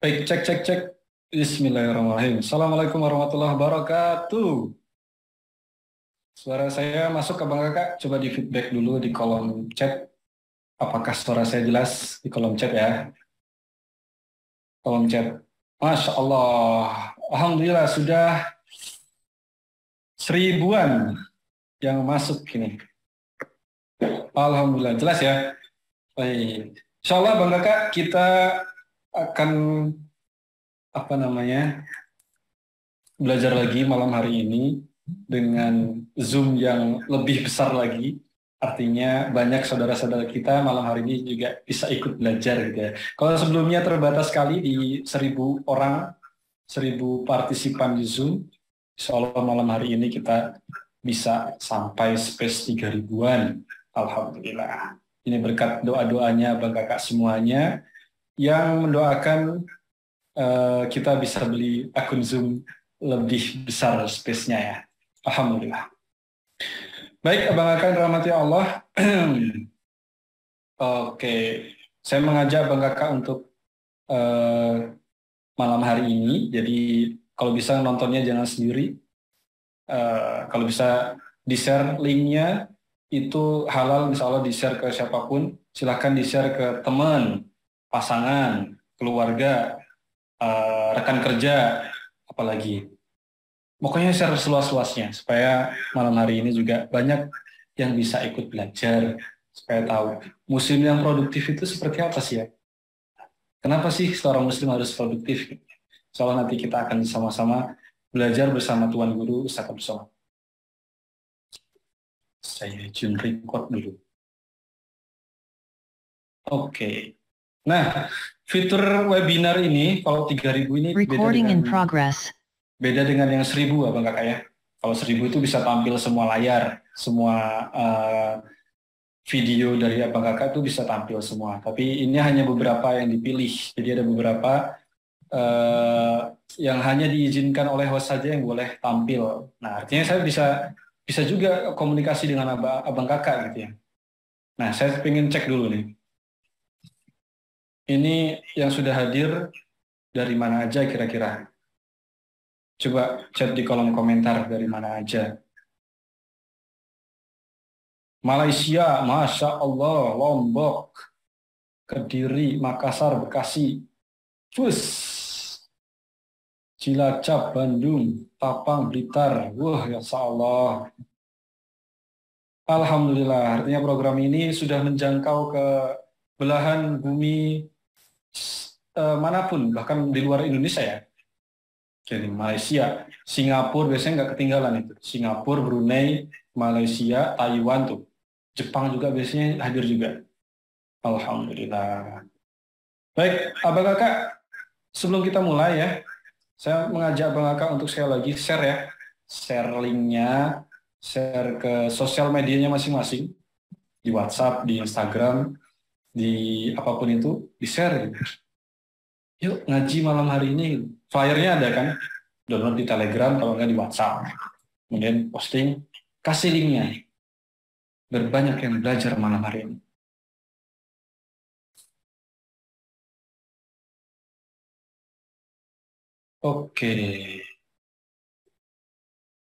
Baik, cek, cek, cek. Bismillahirrahmanirrahim. Assalamualaikum warahmatullahi wabarakatuh. Suara saya masuk ke Bang Kakak? Coba di feedback dulu di kolom chat. Apakah suara saya jelas di kolom chat ya? Kolom chat. Masya Allah. Alhamdulillah sudah 1000-an yang masuk ini. Alhamdulillah. Jelas ya? Baik. Insya Allah Bang Kakak kita akan belajar lagi malam hari ini dengan Zoom yang lebih besar lagi. Artinya banyak saudara-saudara kita malam hari ini juga bisa ikut belajar gitu ya. Kalau sebelumnya terbatas sekali di 1000 orang, 1000 partisipan di Zoom, insya Allah malam hari ini kita bisa sampai space 3000-an. Alhamdulillah. Ini berkat doa-doanya Bang Kakak semuanya yang mendoakan kita bisa beli akun Zoom lebih besar space-nya ya. Alhamdulillah. Baik, Abang Kakak rahmati Allah. Oke, saya mengajak Abang Kakak untuk malam hari ini. Jadi kalau bisa nontonnya jangan sendiri. Kalau bisa di-share linknya itu halal, insya Allah di-share ke siapapun. Silahkan di-share ke teman, pasangan, keluarga, rekan kerja, apalagi. Pokoknya share seluas-luasnya supaya malam hari ini juga banyak yang bisa ikut belajar, supaya tahu muslim yang produktif itu seperti apa sih ya? Kenapa sih seorang muslim harus produktif? Soalnya nanti kita akan sama-sama belajar bersama Tuan Guru Ustaz Abdul Somad. Saya izin record dulu. Oke. Nah, fitur webinar ini kalau 3000 ini beda dengan yang 1000 Abang Kakak ya. Kalau 1000 itu bisa tampil semua layar, semua video dari Abang Kakak itu bisa tampil semua. Tapi ini hanya beberapa yang dipilih. Jadi ada beberapa yang hanya diizinkan oleh host saja yang boleh tampil. Nah, artinya saya bisa juga komunikasi dengan Abang Kakak gitu ya. Nah, saya ingin cek dulu nih. Ini yang sudah hadir dari mana aja kira-kira? Coba chat di kolom komentar dari mana aja. Malaysia, Masya Allah, Lombok, Kediri, Makassar, Bekasi, Fus, Cilacap, Bandung, Tapang, Blitar. Wah, ya Allah. Alhamdulillah, artinya program ini sudah menjangkau ke belahan bumi manapun, bahkan di luar Indonesia ya. Jadi Malaysia, Singapura biasanya nggak ketinggalan itu. Singapura, Brunei, Malaysia, Taiwan tuh. Jepang juga biasanya hadir juga. Alhamdulillah. Baik, Abang Kakak, sebelum kita mulai ya, saya mengajak Abang Kakak untuk sekali lagi share ya. Share linknya, share ke sosial medianya masing-masing. Di WhatsApp, di Instagram, di apapun itu, di-share gitu. Yuk ngaji malam hari ini. Flyernya ada kan? Download di Telegram, kalau nggak di WhatsApp. Kemudian posting, kasih linknya. Berbanyak yang belajar malam hari ini. Oke.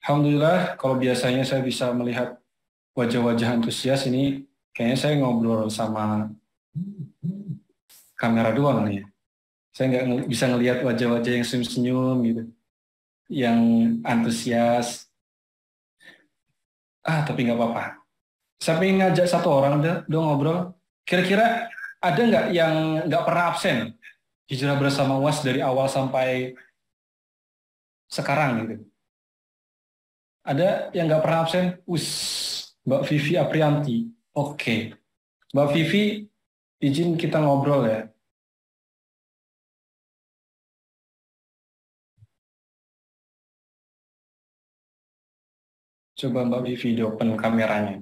Alhamdulillah, kalau biasanya saya bisa melihat wajah-wajah antusias ini, kayaknya saya ngobrol sama kamera doang nih. Saya nggak bisa ngelihat wajah-wajah yang senyum-senyum gitu, yang antusias. Tapi nggak apa-apa. Saya pengen ngajak satu orang dong ngobrol. Kira-kira ada nggak yang nggak pernah absen hijrah bersama UAS dari awal sampai sekarang gitu? Ada yang nggak pernah absen? Mbak Vivi Aprianti. Oke. Mbak Vivi, izin kita ngobrol ya. Coba Mbak Vivi di open kameranya.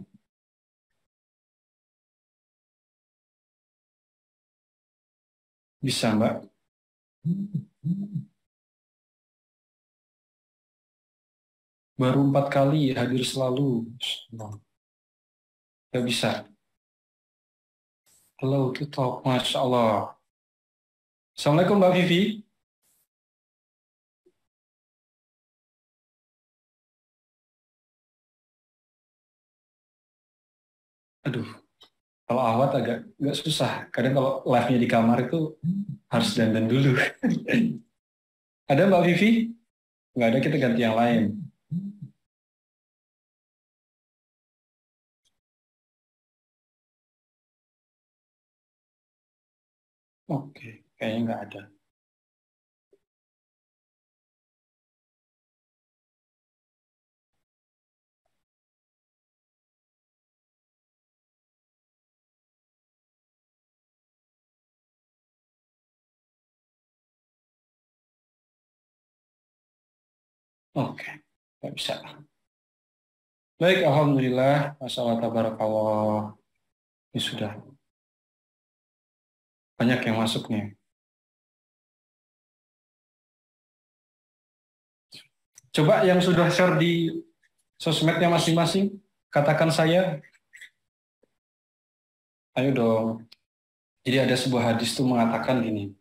Bisa Mbak? Baru 4 kali hadir selalu. Gak bisa. Hello to talk, Masya Allah. Assalamualaikum Mbak Vivi. Aduh, kalau awat agak susah. Kadang kalau live-nya di kamar itu harus dandan dulu. Ada Mbak Vivi? Nggak ada, kita ganti yang lain. Oke, kayaknya nggak ada. Oke, nggak bisa. Baik, Alhamdulillah. Masya Allah, tabarakallah. Ini sudah banyak yang masuk nih. Coba yang sudah share di sosmednya masing-masing, katakan saya. Ayo dong. Jadi ada sebuah hadis tuh mengatakan gini,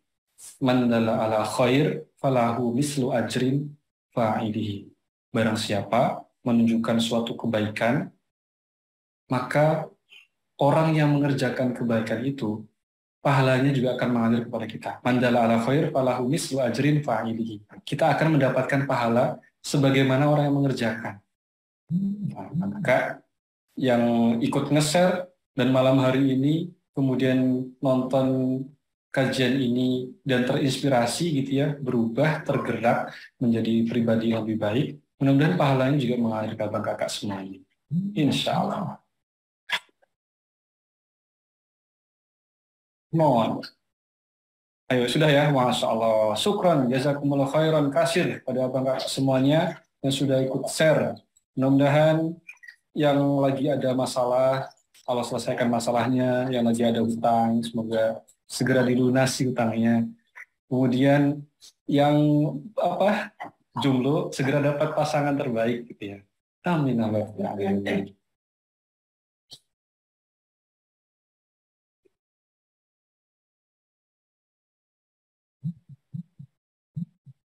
man dalla ala khair falahu mislu ajrin fa'ilihi. Barang siapa menunjukkan suatu kebaikan, maka orang yang mengerjakan kebaikan itu pahalanya juga akan mengalir kepada kita. Man dalla ala khair falahu mislu ajrin fa'ilihi. Kita akan mendapatkan pahala sebagaimana orang yang mengerjakan. Nah, maka yang ikut nge-share dan malam hari ini kemudian nonton kajian ini dan terinspirasi gitu ya, berubah, tergerak menjadi pribadi yang lebih baik, mudah-mudahan pahalanya juga mengalir ke abang kakak semuanya. Insya Allah. Mohon. Ayo, sudah ya, Masya Allah. Syukran, jazakumullah khairan kasir pada abang kakak semuanya yang sudah ikut share. Mudah-mudahan yang lagi ada masalah, Allah selesaikan masalahnya, yang lagi ada hutang, semoga segera dilunasi hutangnya. Kemudian yang apa jomblo segera dapat pasangan terbaik gitu ya. Amin amin.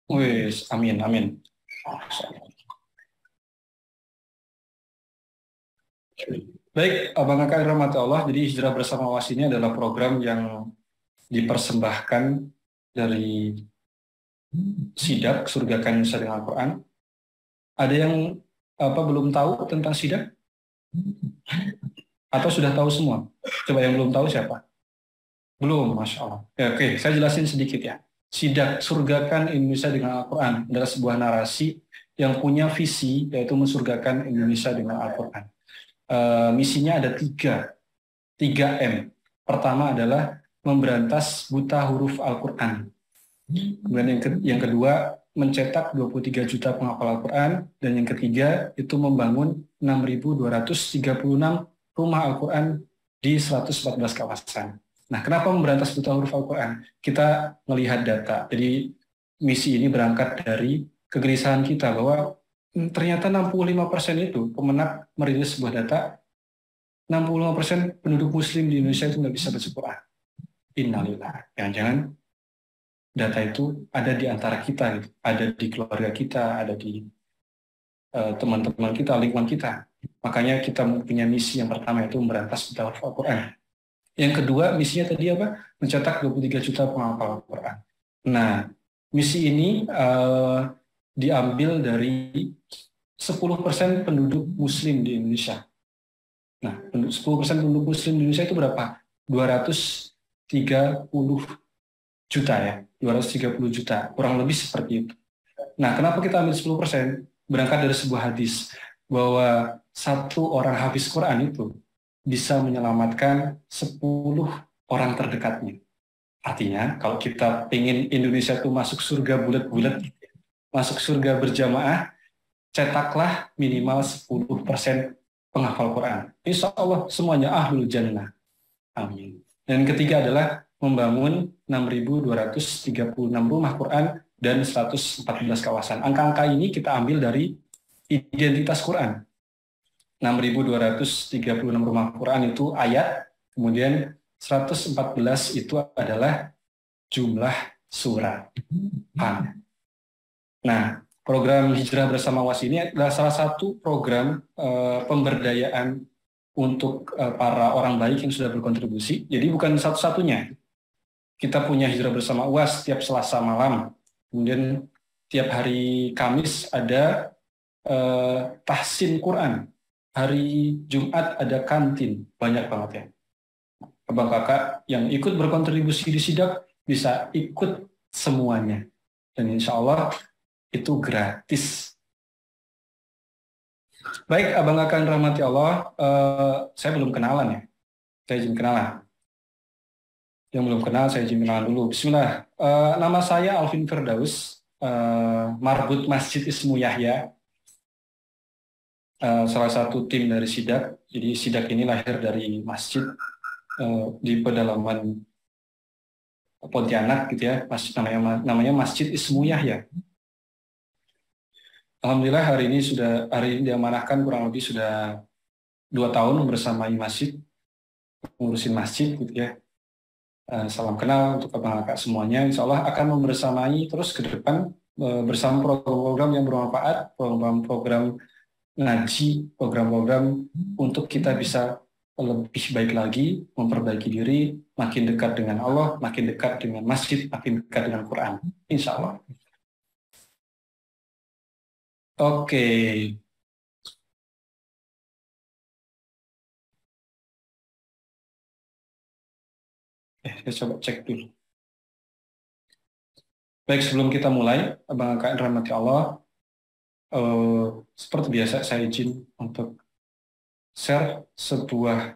Wis, amin amin. Baik, Abang Kakak dirahmati Allah. Jadi Hijrah Bersama Was ini adalah program yang dipersembahkan dari Sidak Surgakan Indonesia dengan Al-Quran. Ada yang belum tahu tentang Sidak atau sudah tahu semua? Coba yang belum tahu siapa? Belum, Masya Allah. Ya, oke, saya jelasin sedikit ya. Sidak Surgakan Indonesia dengan Al-Quran adalah sebuah narasi yang punya visi, yaitu mensurgakan Indonesia dengan Al-Quran. Misinya ada tiga M. Pertama adalah memberantas buta huruf Al-Quran. Kemudian yang kedua, mencetak 23 juta penghafal Al-Quran. Dan yang ketiga, itu membangun 6.236 rumah Al-Quran di 114 kawasan. Nah, kenapa memberantas buta huruf Al-Quran? Kita melihat data. Jadi, misi ini berangkat dari kegelisahan kita bahwa ternyata 65% itu, Kemenak merilis sebuah data, 65% penduduk muslim di Indonesia itu nggak bisa baca Quran. Innalillah. Jangan-jangan data itu ada di antara kita, gitu. Ada di keluarga kita, ada di teman-teman kita, lingkungan kita. Makanya kita punya misi yang pertama, yaitu memberantas buta huruf Al-Quran. Yang kedua, misinya tadi apa? Mencetak 23 juta penghafal Al-Quran. Nah, misi ini diambil dari 10% penduduk muslim di Indonesia. Nah, 10% penduduk muslim di Indonesia itu berapa? 230 juta ya, 230 juta, kurang lebih seperti itu. Nah, kenapa kita ambil 10%? Berangkat dari sebuah hadis, bahwa satu orang hafiz Quran itu bisa menyelamatkan 10 orang terdekatnya. Artinya, kalau kita ingin Indonesia itu masuk surga bulat-bulat, masuk surga berjamaah, cetaklah minimal 10% penghafal Quran. Insya Allah semuanya ahlul jannah. Amin. Dan ketiga adalah membangun 6.236 rumah Quran dan 114 kawasan. Angka-angka ini kita ambil dari identitas Quran. 6.236 rumah Quran itu ayat, kemudian 114 itu adalah jumlah surat. Nah, program Hijrah Bersama Was ini adalah salah satu program pemberdayaan untuk para orang baik yang sudah berkontribusi. Jadi bukan satu-satunya. Kita punya hijrah bersama UAS setiap Selasa malam. Kemudian tiap hari Kamis ada tahsin Quran. Hari Jumat ada kantin. Banyak banget ya. Abang kakak yang ikut berkontribusi di Sidak bisa ikut semuanya. Dan insya Allah itu gratis. Baik, abang kakak yang rahmati Allah, saya belum kenalan ya. Saya izin kenalan. Yang belum kenal, saya izin kenalan dulu. Bismillah. Nama saya Alvin Firdaus, marbut Masjid Ismu Yahya, salah satu tim dari Sidak. Jadi Sidak ini lahir dari masjid di pedalaman Pontianak gitu ya. Namanya Masjid Ismu Yahya. Alhamdulillah hari ini diamanahkan kurang lebih sudah 2 tahun bersamai masjid, ngurusin masjid gitu ya. Salam kenal untuk abang kakak semuanya. Insya Allah akan membersamai terus ke depan bersama program-program yang bermanfaat, program-program ngaji, program-program untuk kita bisa lebih baik lagi, memperbaiki diri, makin dekat dengan Allah, makin dekat dengan masjid, makin dekat dengan Quran. Insya Allah. Oke. Saya coba cek dulu. Baik, sebelum kita mulai, abang kakak rahmati Allah, seperti biasa saya izin untuk share sebuah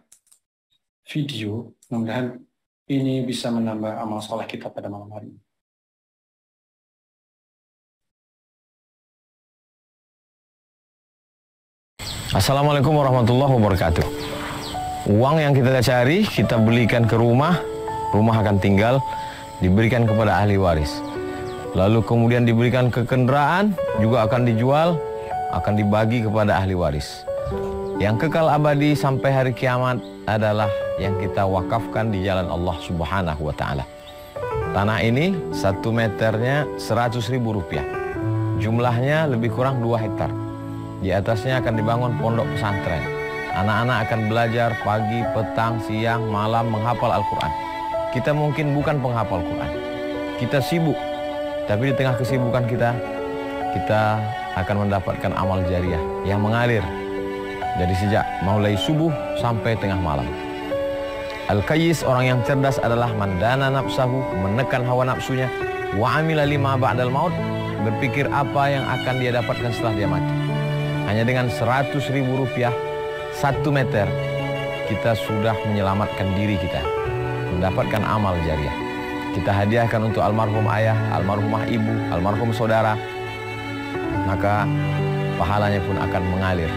video. Mudah-mudahan ini bisa menambah amal soleh kita pada malam hari ini. Assalamualaikum warahmatullahi wabarakatuh. Uang yang kita cari, kita belikan ke rumah akan tinggal, diberikan kepada ahli waris. Lalu kemudian diberikan ke kendaraan, juga akan dijual, akan dibagi kepada ahli waris. Yang kekal abadi sampai hari kiamat adalah yang kita wakafkan di jalan Allah Subhanahu wa Ta'ala. Tanah ini 1 meternya 100.000 rupiah. Jumlahnya lebih kurang 2 hektar. Di atasnya akan dibangun pondok pesantren. Anak-anak akan belajar pagi, petang, siang, malam menghafal Al-Quran. Kita mungkin bukan penghafal Quran. Kita sibuk, tapi di tengah kesibukan kita akan mendapatkan amal jariah yang mengalir dari sejak mulai subuh sampai tengah malam. Al-Qayyis, orang yang cerdas, adalah mandana nafsahu, menekan hawa nafsunya, wa amila lima ba'dal maut, berpikir apa yang akan dia dapatkan setelah dia mati. Hanya dengan 100.000 rupiah 1 meter, kita sudah menyelamatkan diri kita, mendapatkan amal jariah. Kita hadiahkan untuk almarhum ayah, almarhumah ibu, almarhum saudara, maka pahalanya pun akan mengalir.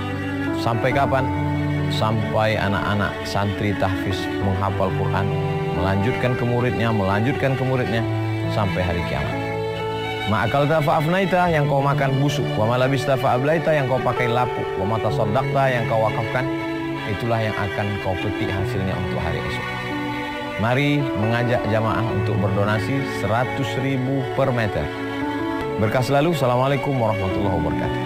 Sampai kapan? Sampai anak-anak santri tahfiz menghafal Quran, melanjutkan ke muridnya, sampai hari kiamat. Ma'akalta fa'afnaita, yang kau makan busuk. Wa malabista fa'ablaita, yang kau pakai lapuk. Wa matasaddaqta, yang kau wakafkan, itulah yang akan kau petik hasilnya untuk hari esok. Mari mengajak jamaah untuk berdonasi 100.000 per meter. Berkah selalu. Assalamualaikum warahmatullahi wabarakatuh.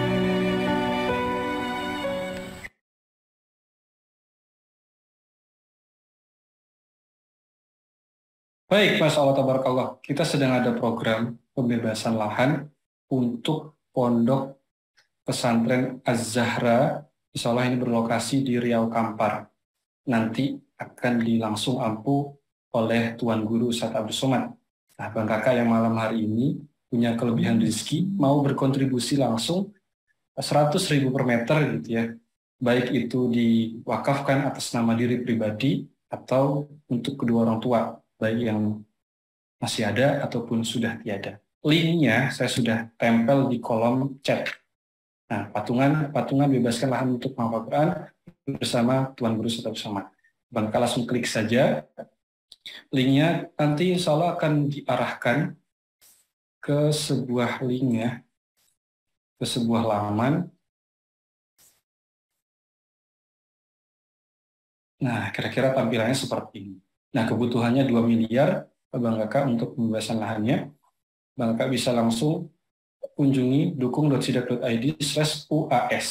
Baik, Mas Allah tabarakallah. Kita sedang ada program pembebasan lahan untuk pondok pesantren Az-Zahra. Insya Allah ini berlokasi di Riau Kampar. Nanti akan langsung ampuh oleh Tuan Guru Ustadz Abdul Somad. Nah, Bang Kakak yang malam hari ini punya kelebihan rezeki, mau berkontribusi langsung 100.000 per meter gitu ya. Baik itu diwakafkan atas nama diri pribadi atau untuk kedua orang tua, baik yang masih ada ataupun sudah tiada. Linknya saya sudah tempel di kolom chat. Nah, patungan bebaskan lahan untuk menghafal Quran bersama Tuan Guru Ustadz Abdul Somad. Bang Kakak langsung klik saja. Linknya nanti insya Allah akan diarahkan ke sebuah link ya, ke sebuah laman. Nah, kira-kira tampilannya seperti ini. Nah, kebutuhannya 2 miliar Bang Kakak untuk pembebasan lahannya. Bang Kakak bisa langsung kunjungi dukung.sidak.id/UAS.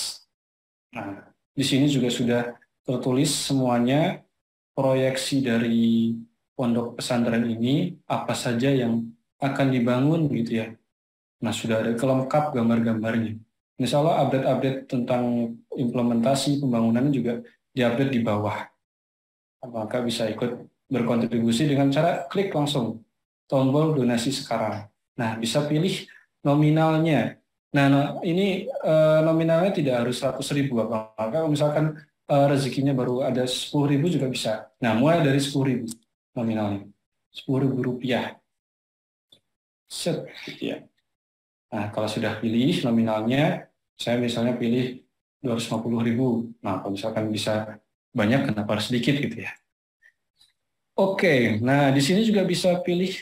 Nah, di sini juga sudah tertulis semuanya proyeksi dari pondok pesantren ini, apa saja yang akan dibangun gitu ya. Nah, sudah ada kelengkap gambar-gambarnya. Insya Allah update-update tentang implementasi pembangunan juga diupdate di bawah. Maka bisa ikut berkontribusi dengan cara klik langsung tombol donasi sekarang. Nah, bisa pilih nominalnya. Nah, ini nominalnya tidak harus 100.000, maka misalkan rezekinya baru ada 10.000 juga bisa. Nah, mulai dari 10.000 nominalnya, 10.000 rupiah. Set, gitu ya. Nah, kalau sudah pilih nominalnya, saya misalnya pilih 250.000. Nah, kalau misalkan bisa banyak, kenapa harus sedikit gitu ya. Oke, nah di sini juga bisa pilih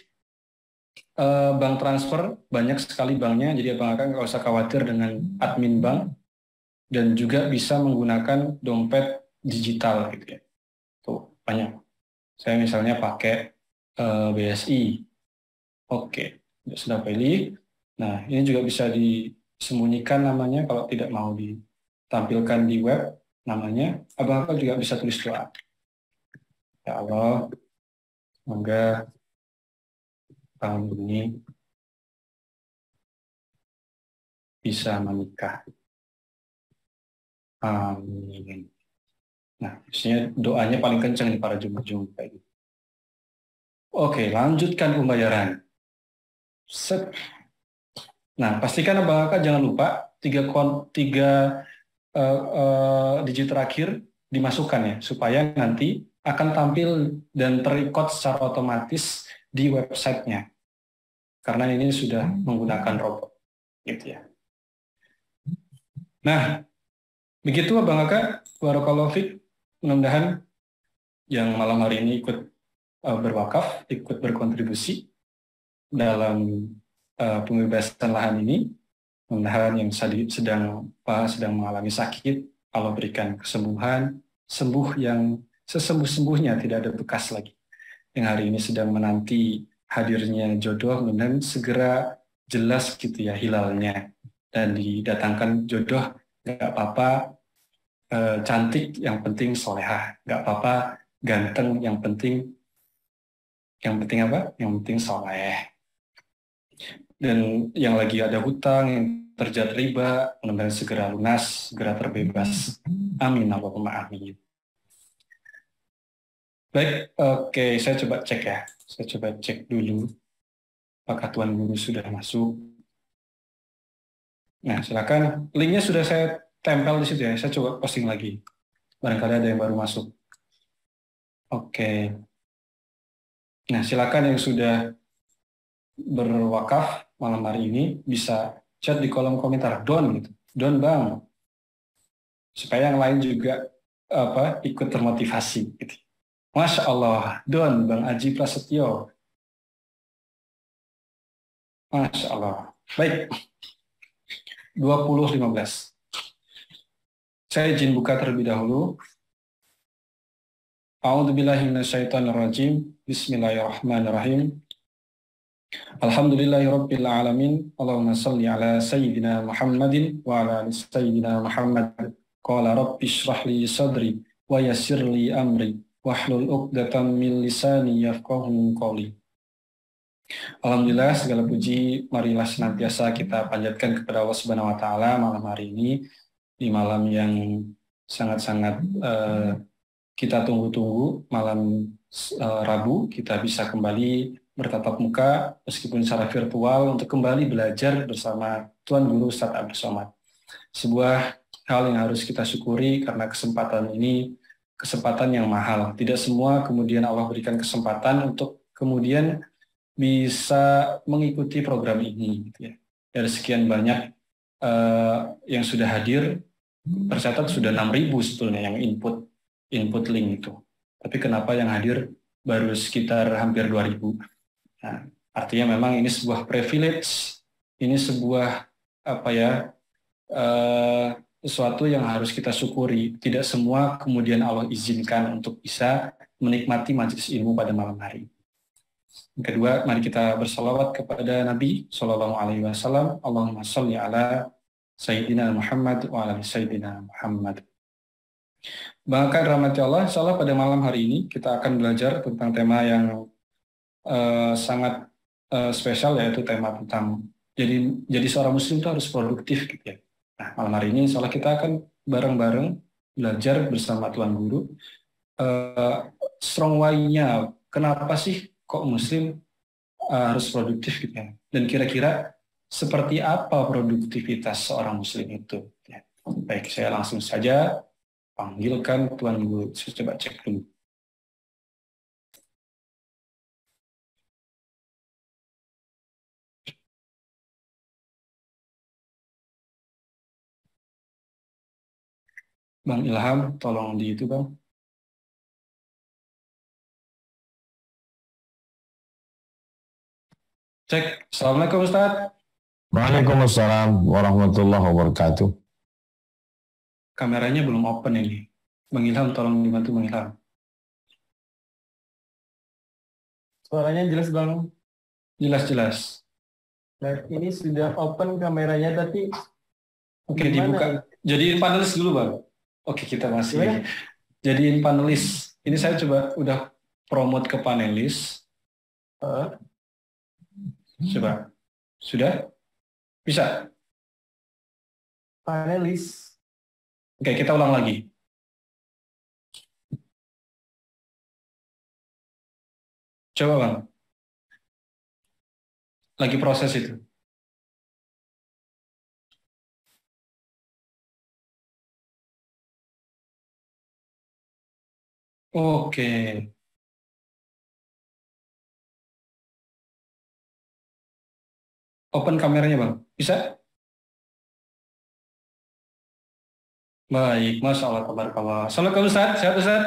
bank transfer, banyak sekali banknya, jadi abang akan nggak usah khawatir dengan admin bank, dan juga bisa menggunakan dompet digital gitu ya. Tuh, banyak. Saya misalnya pakai BSI. Oke, sudah pilih. Nah, ini juga bisa disembunyikan namanya kalau tidak mau ditampilkan di web namanya. Abang juga bisa tulis doa. Ya Allah, semoga tahun ini bisa menikah. Amin. Nah, biasanya doanya paling kencang nih para jemaah kayak gitu. Oke, lanjutkan pembayaran. Set. Nah, pastikan abang kakak jangan lupa tiga digit terakhir dimasukkan ya, supaya nanti akan tampil dan terrecord secara otomatis di websitenya. Karena ini sudah menggunakan robot, gitu ya. Nah, begitu abang kakak, barakallahu fiik. Mudah-mudahan yang malam hari ini ikut berwakaf, ikut berkontribusi dalam pembebasan lahan ini. Mudah-mudahan yang sedang mengalami sakit, Allah berikan kesembuhan, sembuh yang sesembuh-sembuhnya, tidak ada bekas lagi. Yang hari ini sedang menanti hadirnya jodoh, mudah-mudahan segera jelas gitu ya hilalnya, dan didatangkan jodoh. Nggak apa-apa cantik, yang penting solehah. Nggak apa-apa ganteng, yang penting apa? Yang penting soleh. Dan yang lagi ada hutang, yang terjerat riba, mudah-mudahan segera lunas, segera terbebas. Amin, Allahumma amin. Baik, oke, saya coba cek ya. Saya coba cek dulu apakah Tuan Guru sudah masuk. Nah, silakan. Linknya sudah saya tempel di situ ya. Saya coba posting lagi. Barangkali ada yang baru masuk. Oke. Nah, silakan yang sudah berwakaf malam hari ini bisa chat di kolom komentar. Don gitu. Don bang. Supaya yang lain juga ikut termotivasi gitu. Masya Allah, Don, Bang Aji Prasetyo. Masya Allah. Baik, 20.15. Saya izin buka terlebih dahulu. A'udzubillahiminasyaitonirrajim. Bismillahirrahmanirrahim. Alhamdulillahirabbil alamin. Allahumma shalli ala sayyidina Muhammadin wa ala ali sayyidina Muhammad. Qala rabbi shrah li sadri wa yassir li amri wahlul 'uqdatam min lisani yafqahu qawli. Alhamdulillah, segala puji marilah senantiasa kita panjatkan kepada Allah Subhanahu wa taala malam hari ini, di malam yang sangat-sangat kita tunggu-tunggu, malam Rabu kita bisa kembali bertatap muka meskipun secara virtual untuk kembali belajar bersama Tuan Guru Ustadz Abdul Somad. Sebuah hal yang harus kita syukuri karena kesempatan ini kesempatan yang mahal. Tidak semua kemudian Allah berikan kesempatan untuk kemudian bisa mengikuti program ini. Gitu ya. Dari sekian banyak yang sudah hadir, tercatat sudah 6.000 sebetulnya yang input link itu. Tapi kenapa yang hadir baru sekitar hampir 2.000? Nah, artinya memang ini sebuah privilege, ini sebuah sesuatu yang harus kita syukuri. Tidak semua kemudian Allah izinkan untuk bisa menikmati majelis ilmu pada malam hari. Yang kedua, mari kita bersalawat kepada Nabi Shallallahu Alaihi Wasallam. Allahumma sholli ala Sayyidina Muhammad wa ala Sayyidina Muhammad. Bahkan rahmati Allah, insya Allah pada malam hari ini kita akan belajar tentang tema yang sangat spesial, yaitu tema tentang jadi seorang muslim itu harus produktif gitu ya. Nah, malam hari ini insya Allah kita akan bareng-bareng belajar bersama Tuan Guru strong why-nya, kenapa sih kok muslim harus produktif gitu ya. Dan kira-kira seperti apa produktivitas seorang muslim itu ya. Baik, saya langsung saja panggilkan Tuan Guru. Saya coba cek dulu. Bang Ilham, tolong di itu Bang. Cek. Assalamualaikum Ustaz. Waalaikumsalam warahmatullahi wabarakatuh. Kameranya belum open ini. Bang Ilham, tolong dibantu Bang Ilham. Suaranya jelas Bang. Jelas-jelas. Nah, ini sudah open kameranya tapi Oke, gimana? dibuka. Jadiin panelis dulu Bang. Oke, kita masih. Gimana? Jadiin panelis. Ini saya coba udah promote ke panelis. Coba. Sudah? Bisa? Panelis. Oke, kita ulang lagi. Coba Bang. Lagi proses itu. Oke. Open kameranya Bang. Bisa? Baik, Masya Allah, tabarakallah. Assalamualaikum Ustaz, sehat Ustaz?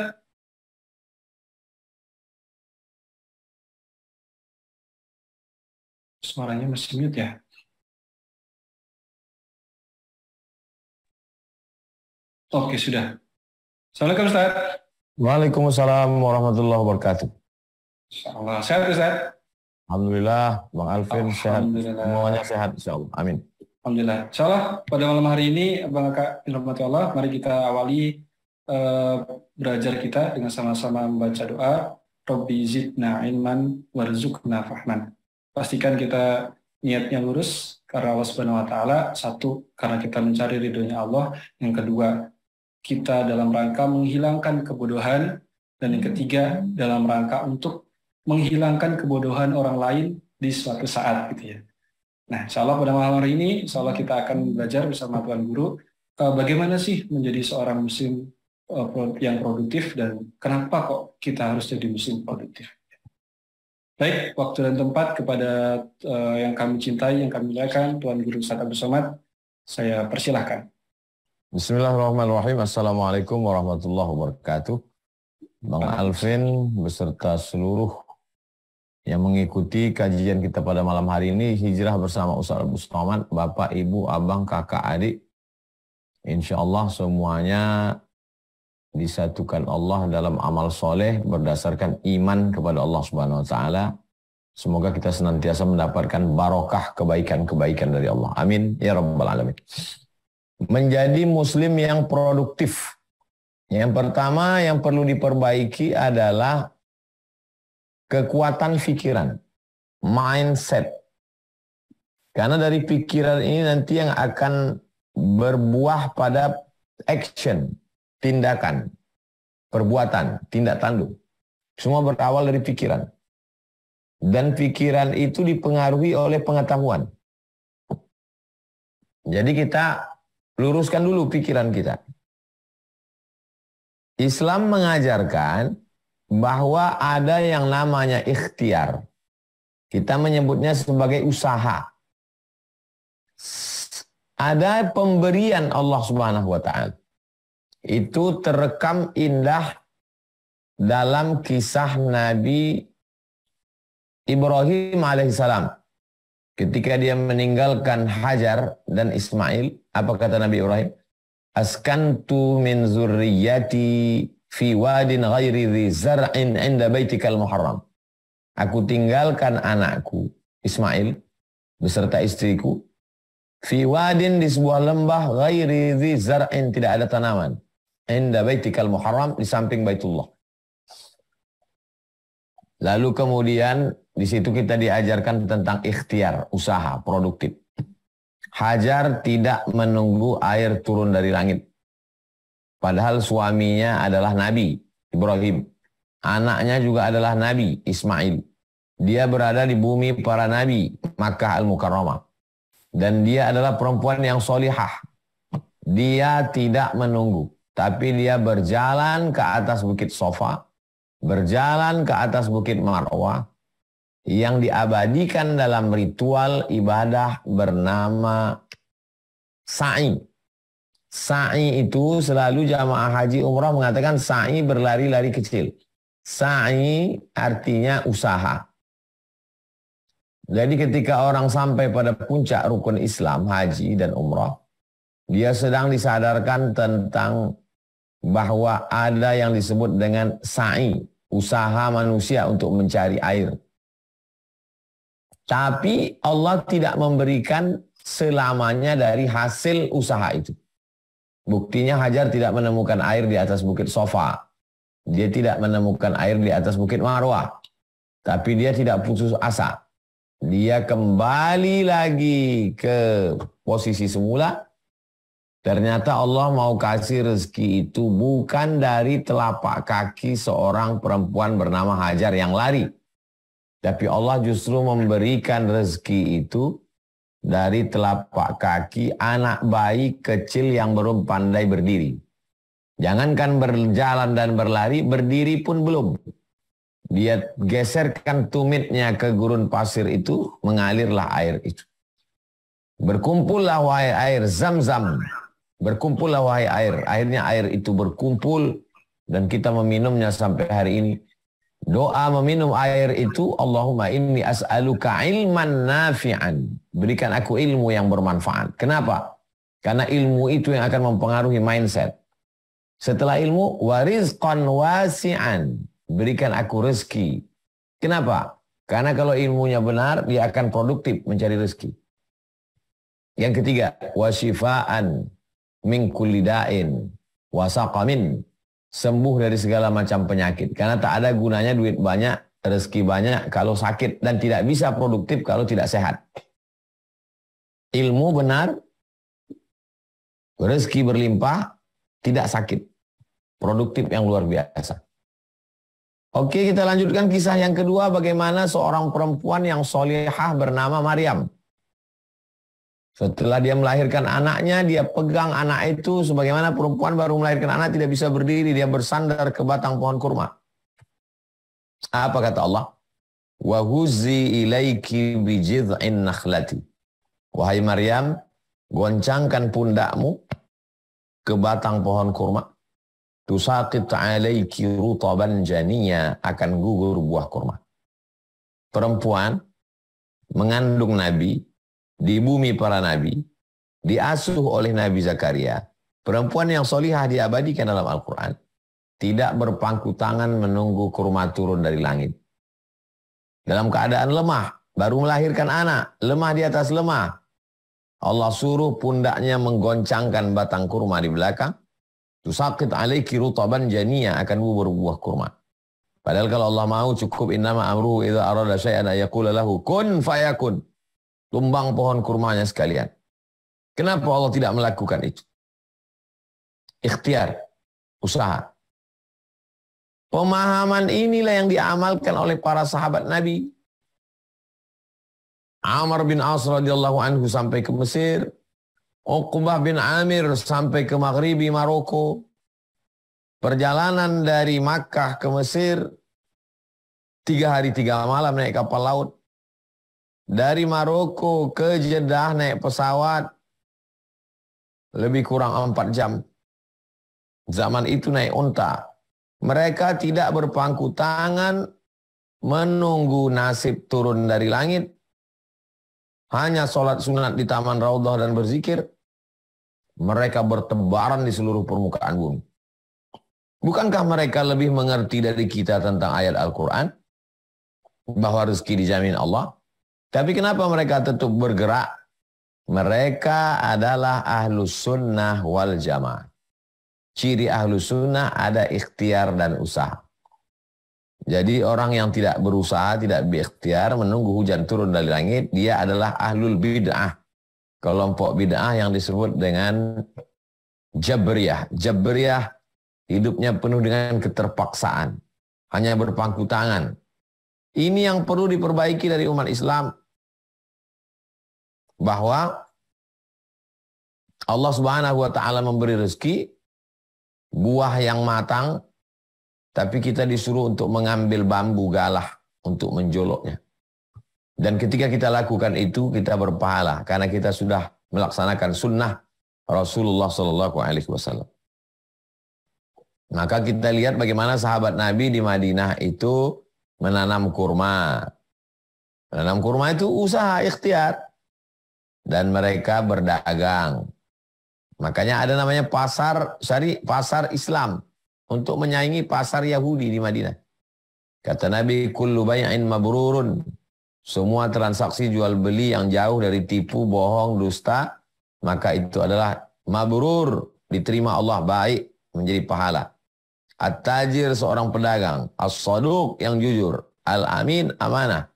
Suaranya masih mute ya? Oke, sudah. Assalamualaikum Ustaz. Waalaikumsalam warahmatullahi wabarakatuh. Insyaallah. Sehat Ustaz? Alhamdulillah, Bang Alvin sehat. Alhamdulillah. Semuanya sehat, insyaallah. Amin. Alhamdulillah. Insyaallah pada malam hari ini, Bang Kak dirahmati Allah, mari kita awali belajar kita dengan sama-sama membaca doa. Rabbi zidna ilman warzuqna fahman. Pastikan kita niatnya lurus karena Allah Subhanahu wa taala. Satu, karena kita mencari ridhonya Allah. Yang kedua, kita dalam rangka menghilangkan kebodohan, dan yang ketiga dalam rangka untuk menghilangkan kebodohan orang lain di suatu saat gitu ya. Nah, insya Allah pada malam hari ini, insya Allah kita akan belajar bersama Tuan Guru bagaimana sih menjadi seorang muslim yang produktif dan kenapa kok kita harus jadi muslim produktif. Baik, waktu dan tempat kepada yang kami cintai, yang kami muliakan, Tuan Guru Ustaz Abdul Somad, saya persilahkan. Bismillahirrahmanirrahim. Assalamualaikum warahmatullahi wabarakatuh. Bang Alvin beserta seluruh yang mengikuti kajian kita pada malam hari ini, hijrah bersama Ustaz Abdul Somad, Bapak, Ibu, Abang, Kakak, Adik. Insya Allah semuanya disatukan Allah dalam amal soleh berdasarkan iman kepada Allah Subhanahu wa taala. Semoga kita senantiasa mendapatkan barokah kebaikan-kebaikan dari Allah. Amin ya rabbal alamin. Menjadi muslim yang produktif. Yang pertama yang perlu diperbaiki adalah kekuatan pikiran, mindset. Karena dari pikiran ini nanti yang akan berbuah pada action, tindakan, perbuatan, tindak tanduk. Semua berawal dari pikiran. Dan pikiran itu dipengaruhi oleh pengetahuan. Jadi kita luruskan dulu pikiran kita. Islam mengajarkan bahwa ada yang namanya ikhtiar. Kita menyebutnya sebagai usaha. Ada pemberian Allah Subhanahu wa taala. Itu terekam indah dalam kisah Nabi Ibrahim alaihissalam. Ketika dia meninggalkan Hajar dan Ismail, apa kata Nabi Ibrahim? Askantu min zurriyati fi wadin ghairi dhi zar'in inda baitikal muharram. Aku tinggalkan anakku Ismail beserta istriku fi wadin, di sebuah lembah ghairi dhi zar'in, tidak ada tanaman. inda baitikal muharram, di samping Baitullah. Lalu kemudian di situ kita diajarkan tentang ikhtiar, usaha, produktif. Hajar tidak menunggu air turun dari langit. Padahal suaminya adalah Nabi Ibrahim. Anaknya juga adalah Nabi Ismail. Dia berada di bumi para Nabi, Makkah Al-Mukarramah. Dan dia adalah perempuan yang solihah. Dia tidak menunggu. Tapi dia berjalan ke atas bukit Sofa. Berjalan ke atas bukit Marwah. Yang diabadikan dalam ritual ibadah bernama sa'i. Sa'i itu selalu jamaah haji umrah mengatakan sa'i berlari-lari kecil. Sa'i artinya usaha. Jadi ketika orang sampai pada puncak rukun Islam, haji dan umrah, dia sedang disadarkan tentang bahwa ada yang disebut dengan sa'i, usaha manusia untuk mencari air. Tapi Allah tidak memberikan selamanya dari hasil usaha itu. Buktinya Hajar tidak menemukan air di atas bukit Sofa. Dia tidak menemukan air di atas bukit Marwah. Tapi dia tidak putus asa. Dia kembali lagi ke posisi semula. Ternyata Allah mau kasih rezeki itu bukan dari telapak kaki seorang perempuan bernama Hajar yang lari. Tapi Allah justru memberikan rezeki itu dari telapak kaki anak bayi kecil yang belum pandai berdiri. Jangankan berjalan dan berlari, berdiri pun belum. Dia geserkan tumitnya ke gurun pasir itu, mengalirlah air itu. Berkumpullah wahai air Zam-Zam. Berkumpullah wahai air. Akhirnya air itu berkumpul dan kita meminumnya sampai hari ini. Doa meminum air itu, Allahumma inni as'aluka ilman nafi'an. Berikan aku ilmu yang bermanfaat. Kenapa? Karena ilmu itu yang akan mempengaruhi mindset. Setelah ilmu, warizqan wasi'an. Berikan aku rezeki. Kenapa? Karena kalau ilmunya benar, dia akan produktif mencari rezeki. Yang ketiga, wasyifaan min kulli da'in wasaqamin. Sembuh dari segala macam penyakit. Karena tak ada gunanya duit banyak, rezeki banyak kalau sakit. Dan tidak bisa produktif kalau tidak sehat. Ilmu benar, rezeki berlimpah, tidak sakit. Produktif yang luar biasa. Oke, kita lanjutkan kisah yang kedua. Bagaimana seorang perempuan yang solihah bernama Maryam. Setelah dia melahirkan anaknya, dia pegang anak itu sebagaimana perempuan baru melahirkan anak tidak bisa berdiri, dia bersandar ke batang pohon kurma. Apa kata Allah? Wa huzzi ilaiki bi jid'in nakhlati. Wahai Maryam, goncangkan pundakmu ke batang pohon kurma. Tusaqit 'alaiki rutaban janiyya, akan gugur buah kurma. Perempuan mengandung Nabi di bumi para nabi, diasuh oleh Nabi Zakaria. Perempuan yang solihah diabadikan dalam Al-Quran. Tidak berpangku tangan menunggu kurma turun dari langit. Dalam keadaan lemah, baru melahirkan anak, lemah di atas lemah. Allah suruh pundaknya menggoncangkan batang kurma di belakang. Tusaqit alaiki rutaban janiyya, akan gugur buah kurma. Padahal kalau Allah mau cukup innama amruhu idza arada syai'an ayaqula lahu kun fayakun. Tumbang pohon kurmanya sekalian. Kenapa Allah tidak melakukan itu? Ikhtiar, usaha. Pemahaman inilah yang diamalkan oleh para sahabat Nabi. Amr bin As radhiyallahu anhu sampai ke Mesir. Uqbah bin Amir sampai ke Maghribi Maroko. Perjalanan dari Makkah ke Mesir 3 hari 3 malam naik kapal laut. Dari Maroko ke Jeddah naik pesawat lebih kurang 4 jam. Zaman itu naik unta. Mereka tidak berpangku tangan menunggu nasib turun dari langit. Hanya sholat sunat di Taman Raudhah dan berzikir. Mereka bertebaran di seluruh permukaan bumi. Bukankah mereka lebih mengerti dari kita tentang ayat Al-Quran? Bahwa rezeki dijamin Allah? Tapi kenapa mereka tetap bergerak? Mereka adalah ahlus sunnah wal jamaah. ciri ahlu sunnah ada ikhtiar dan usaha. Jadi orang yang tidak berusaha, tidak berikhtiar, menunggu hujan turun dari langit, dia adalah ahlul bid'ah. Kelompok bid'ah yang disebut dengan Jabriyah. Jabriyah hidupnya penuh dengan keterpaksaan. Hanya berpangku tangan. Ini yang perlu diperbaiki dari umat Islam. Bahwa Allah Subhanahu wa ta'ala memberi rezeki, buah yang matang, tapi kita disuruh untuk mengambil bambu galah untuk menjoloknya. Dan ketika kita lakukan itu, kita berpahala karena kita sudah melaksanakan sunnah Rasulullah SAW. Maka kita lihat bagaimana sahabat Nabi di Madinah itu menanam kurma. Menanam kurma itu usaha ikhtiar. Dan mereka berdagang. Makanya ada namanya pasar syari, pasar Islam. Untuk menyaingi pasar Yahudi di Madinah. Kata Nabi, kullu bay'in mabrurun. Semua transaksi jual beli yang jauh dari tipu, bohong, dusta, maka itu adalah mabrur, diterima Allah baik, menjadi pahala. At-tajir seorang pedagang, as-saduq yang jujur, al-amin amanah.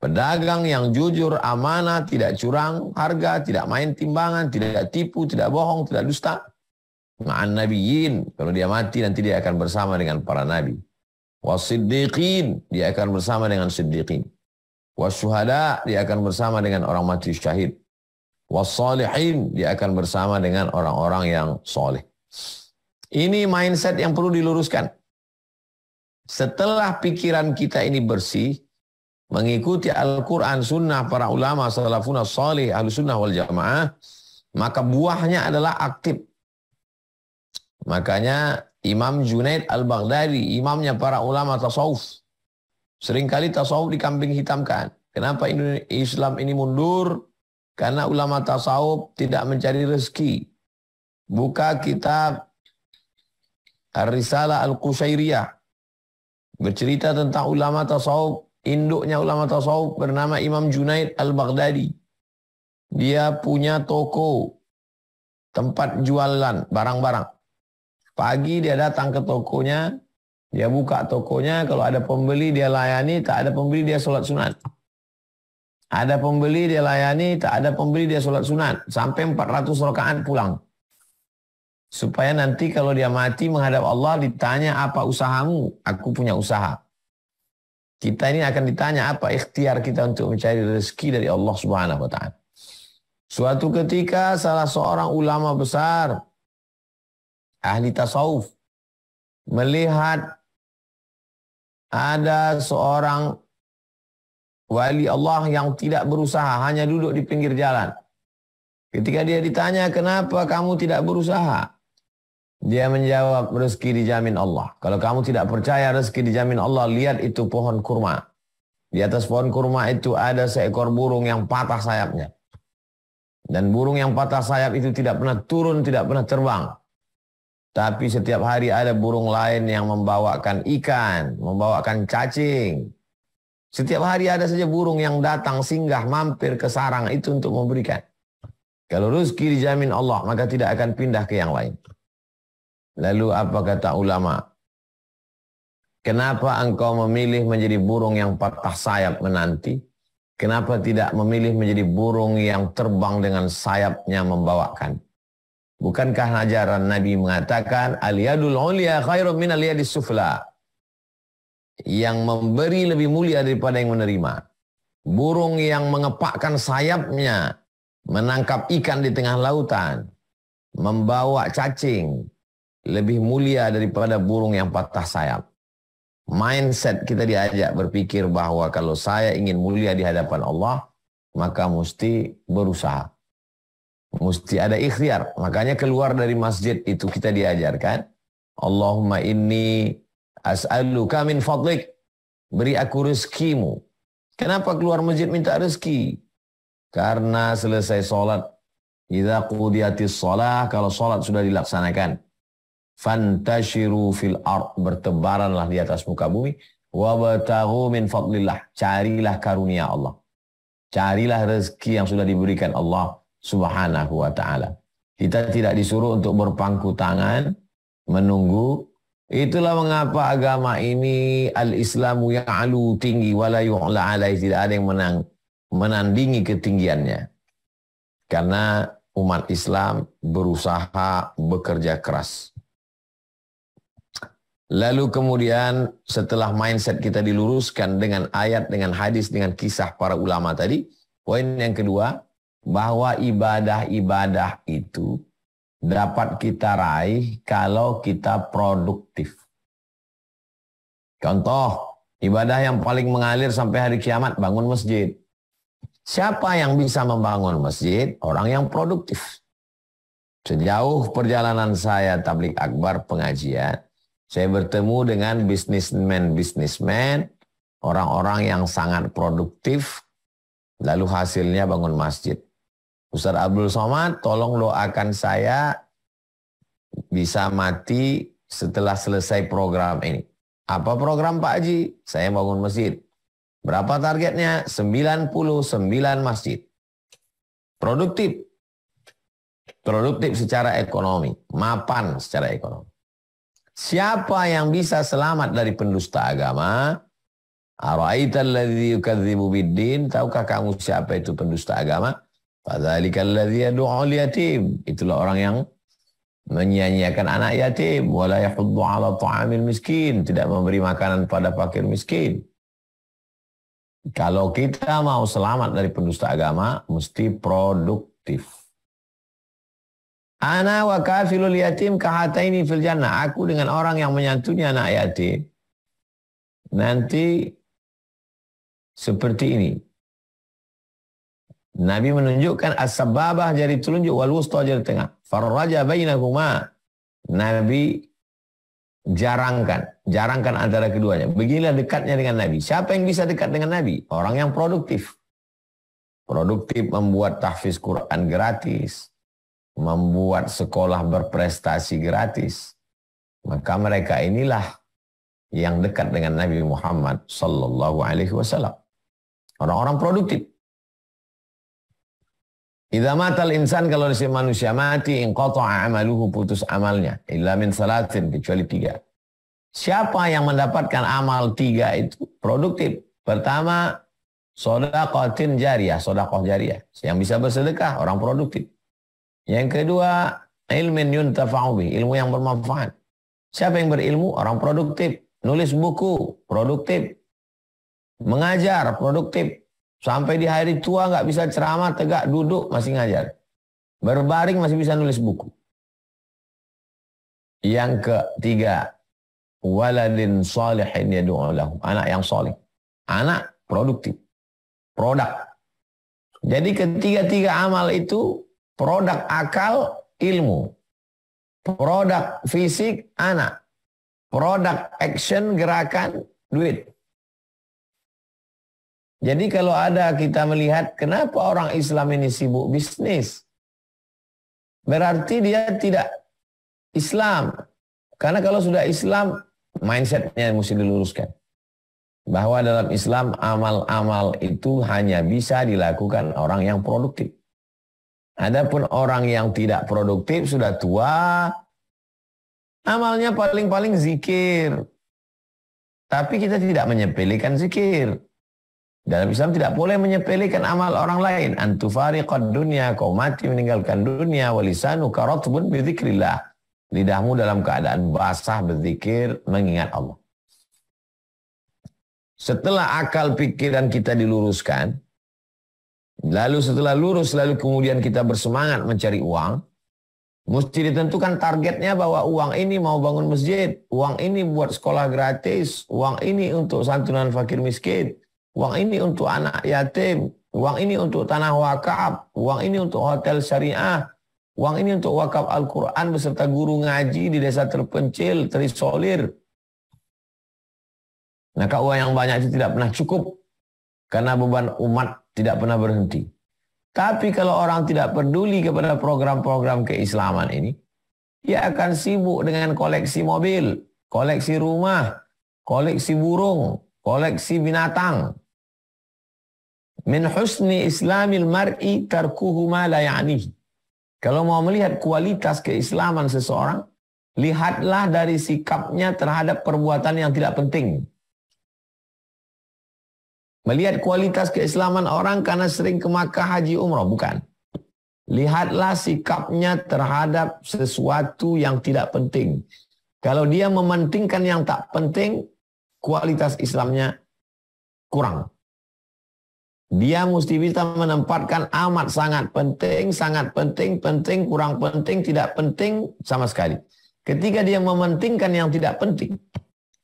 Pedagang yang jujur, amanah, tidak curang harga, tidak main timbangan, tidak tipu, tidak bohong, tidak dusta. Ma'an nabiyyin, kalau dia mati nanti dia akan bersama dengan para nabi. Wasiddiqin, dia akan bersama dengan siddiqin. Wasyuhada, dia akan bersama dengan orang mati syahid. Wassalihin, dia akan bersama dengan orang-orang yang soleh. Ini mindset yang perlu diluruskan. Setelah pikiran kita ini bersih, mengikuti Al-Quran, sunnah para ulama, salafun as-salih, ahlu sunnah wal jamaah, maka buahnya adalah aktif. Makanya Imam Junaid al-Baghdadi, imamnya para ulama tasawuf, seringkali tasawuf dikambing hitamkan. Kenapa Islam ini mundur? Karena ulama tasawuf tidak mencari rezeki. Buka kitab Ar-Risalah Al-Qushairiyah, bercerita tentang ulama tasawuf. Induknya ulama tasawuf bernama Imam Junaid al-Baghdadi. Dia punya toko, tempat jualan barang-barang. Pagi dia datang ke tokonya, dia buka tokonya, kalau ada pembeli dia layani, tak ada pembeli dia sholat sunat. Ada pembeli dia layani, tak ada pembeli dia sholat sunat. Sampai 400 rakaat pulang. Supaya nanti kalau dia mati menghadap Allah ditanya, apa usahamu? Aku punya usaha. Kita ini akan ditanya apa ikhtiar kita untuk mencari rezeki dari Allah Subhanahu wa ta'ala. Suatu ketika salah seorang ulama besar, ahli tasawuf, melihat ada seorang wali Allah yang tidak berusaha, hanya duduk di pinggir jalan. Ketika dia ditanya, kenapa kamu tidak berusaha? Dia menjawab, rezeki dijamin Allah. Kalau kamu tidak percaya rezeki dijamin Allah, lihat itu pohon kurma. Di atas pohon kurma itu ada seekor burung yang patah sayapnya. Dan burung yang patah sayap itu tidak pernah turun, tidak pernah terbang. Tapi setiap hari ada burung lain yang membawakan ikan, membawakan cacing. Setiap hari ada saja burung yang datang, singgah, mampir ke sarang itu untuk memberikan. Kalau rezeki dijamin Allah, maka tidak akan pindah ke yang lain. Lalu apa kata ulama? Kenapa engkau memilih menjadi burung yang patah sayap menanti? Kenapa tidak memilih menjadi burung yang terbang dengan sayapnya membawakan? Bukankah ajaran Nabi mengatakan al-yadul ulya khairun min al-yadis sufla? Yang memberi lebih mulia daripada yang menerima. Burung yang mengepakkan sayapnya menangkap ikan di tengah lautan, membawa cacing, lebih mulia daripada burung yang patah sayap. Mindset kita diajak berpikir bahwa kalau saya ingin mulia di hadapan Allah, maka mesti berusaha. Mesti ada ikhtiar. Makanya keluar dari masjid itu kita diajarkan, Allahumma inni as'aluka min fadlik. Beri aku rezekimu. Kenapa keluar masjid minta rezeki? Karena selesai sholat, idza qudiyatis shalah, kalau sholat sudah dilaksanakan, fantashiru fil ard, bertebaranlah di atas muka bumi, wabtaghu min fadlillah, carilah karunia Allah, carilah rezeki yang sudah diberikan Allah Subhanahu wa ta'ala. Kita tidak disuruh untuk berpangku tangan, menunggu. Itulah mengapa agama ini al-Islamu ya'lu tinggi wala yu'la alaih, tidak ada yang menandingi ketinggiannya. Karena umat Islam berusaha bekerja keras. Lalu kemudian setelah mindset kita diluruskan dengan ayat, dengan hadis, dengan kisah para ulama tadi, poin yang kedua, bahwa ibadah-ibadah itu dapat kita raih kalau kita produktif. Contoh, ibadah yang paling mengalir sampai hari kiamat, bangun masjid. Siapa yang bisa membangun masjid? Orang yang produktif. Sejauh perjalanan saya tabligh akbar pengajian, saya bertemu dengan bisnismen, orang-orang yang sangat produktif, lalu hasilnya bangun masjid. Ustaz Abdul Somad, tolong doakan saya bisa mati setelah selesai program ini. Apa program Pak Haji? Saya bangun masjid. Berapa targetnya? 99 masjid. Produktif. Produktif secara ekonomi. Mapan secara ekonomi. Siapa yang bisa selamat dari pendusta agama? Ara'aital ladzi yukadzibu biddin? Tahukah kamu siapa itu pendusta agama? Fadzalikal ladzi yad'ul yatim. Itulah orang yang menyia-nyiakan anak yatim, wala yahuddu 'ala ta'amil miskin, tidak memberi makanan pada fakir miskin. Kalau kita mau selamat dari pendusta agama, mesti produktif. Ana wa kafilul yatim kahataini fil jannah. Aku dengan orang yang menyantuni anak yatim nanti seperti ini. Nabi menunjukkan as-sababah jari telunjuk wal wusta jari tengah. Farraja bainahuma. Nabi jarangkan antara keduanya. Beginilah dekatnya dengan Nabi. Siapa yang bisa dekat dengan Nabi? Orang yang produktif. Produktif membuat tahfiz Quran gratis, membuat sekolah berprestasi gratis. Maka mereka inilah yang dekat dengan Nabi Muhammad sallallahu alaihi wasallam. Orang-orang produktif. Idza matal insan, kalau si manusia mati, inqata'a amaluhu, putus amalnya, illa min salatin, kecuali 3. Siapa yang mendapatkan amal 3 itu produktif? Pertama, sedaqatin jariyah, sedekah jariyah, yang bisa bersedekah, orang produktif. Yang kedua, ilmin yuntafa'u bih, ilmu yang bermanfaat. Siapa yang berilmu? Orang produktif. Nulis buku, produktif. Mengajar, produktif. Sampai di hari tua nggak bisa ceramah, tegak duduk masih ngajar. Berbaring masih bisa nulis buku. Yang ketiga, waladin salihin yad'u lahu, anak yang saleh. Anak produktif. Produk. Jadi ketiga-tiga amal itu produk akal, ilmu. Produk fisik, anak. Produk action, gerakan, duit. Jadi kalau ada kita melihat kenapa orang Islam ini sibuk bisnis, berarti dia tidak Islam. Karena kalau sudah Islam, mindsetnya mesti diluruskan. Bahwa dalam Islam amal-amal itu hanya bisa dilakukan orang yang produktif. Adapun orang yang tidak produktif, sudah tua, amalnya paling-paling zikir. Tapi kita tidak menyepelekan zikir. Dalam Islam tidak boleh menyepelekan amal orang lain. Antufariqad dunya, kau mati meninggalkan dunia, walisanu karatbun bidzikrillah. Lidahmu dalam keadaan basah berzikir, mengingat Allah. Setelah akal pikiran kita diluruskan, lalu setelah lurus, lalu kemudian kita bersemangat mencari uang, mesti ditentukan targetnya bahwa uang ini mau bangun masjid, uang ini buat sekolah gratis, uang ini untuk santunan fakir miskin, uang ini untuk anak yatim, uang ini untuk tanah wakaf, uang ini untuk hotel syariah, uang ini untuk wakaf Al-Quran beserta guru ngaji di desa terpencil, terisolir. Maka uang yang banyak itu tidak pernah cukup karena beban umat tidak pernah berhenti. Tapi kalau orang tidak peduli kepada program-program keislaman ini, dia akan sibuk dengan koleksi mobil, koleksi rumah, koleksi burung, koleksi binatang. Min husni islamil mar'i tarkuhu ma la ya'nihi. Kalau mau melihat kualitas keislaman seseorang, Lihatlah dari sikapnya terhadap perbuatan yang tidak penting. Melihat kualitas keislaman orang karena sering ke Makkah, haji, umrah. Bukan. Lihatlah sikapnya terhadap sesuatu yang tidak penting. Kalau dia mementingkan yang tak penting, kualitas Islamnya kurang. Dia mesti bisa menempatkan amat sangat penting, penting, kurang penting, tidak penting sama sekali. Ketika dia mementingkan yang tidak penting,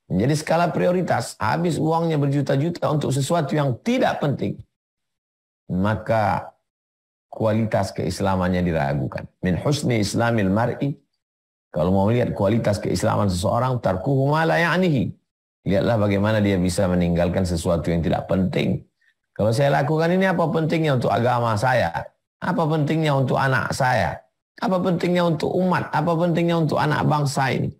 menjadi skala prioritas, habis uangnya berjuta-juta untuk sesuatu yang tidak penting, maka kualitas keislamannya diragukan. Min husni islamil mar'i, kalau mau melihat kualitas keislaman seseorang, tarkuhu ma la ya'nihi. Lihatlah bagaimana dia bisa meninggalkan sesuatu yang tidak penting. Kalau saya lakukan ini, apa pentingnya untuk agama saya? Apa pentingnya untuk anak saya? Apa pentingnya untuk umat? Apa pentingnya untuk anak bangsa ini?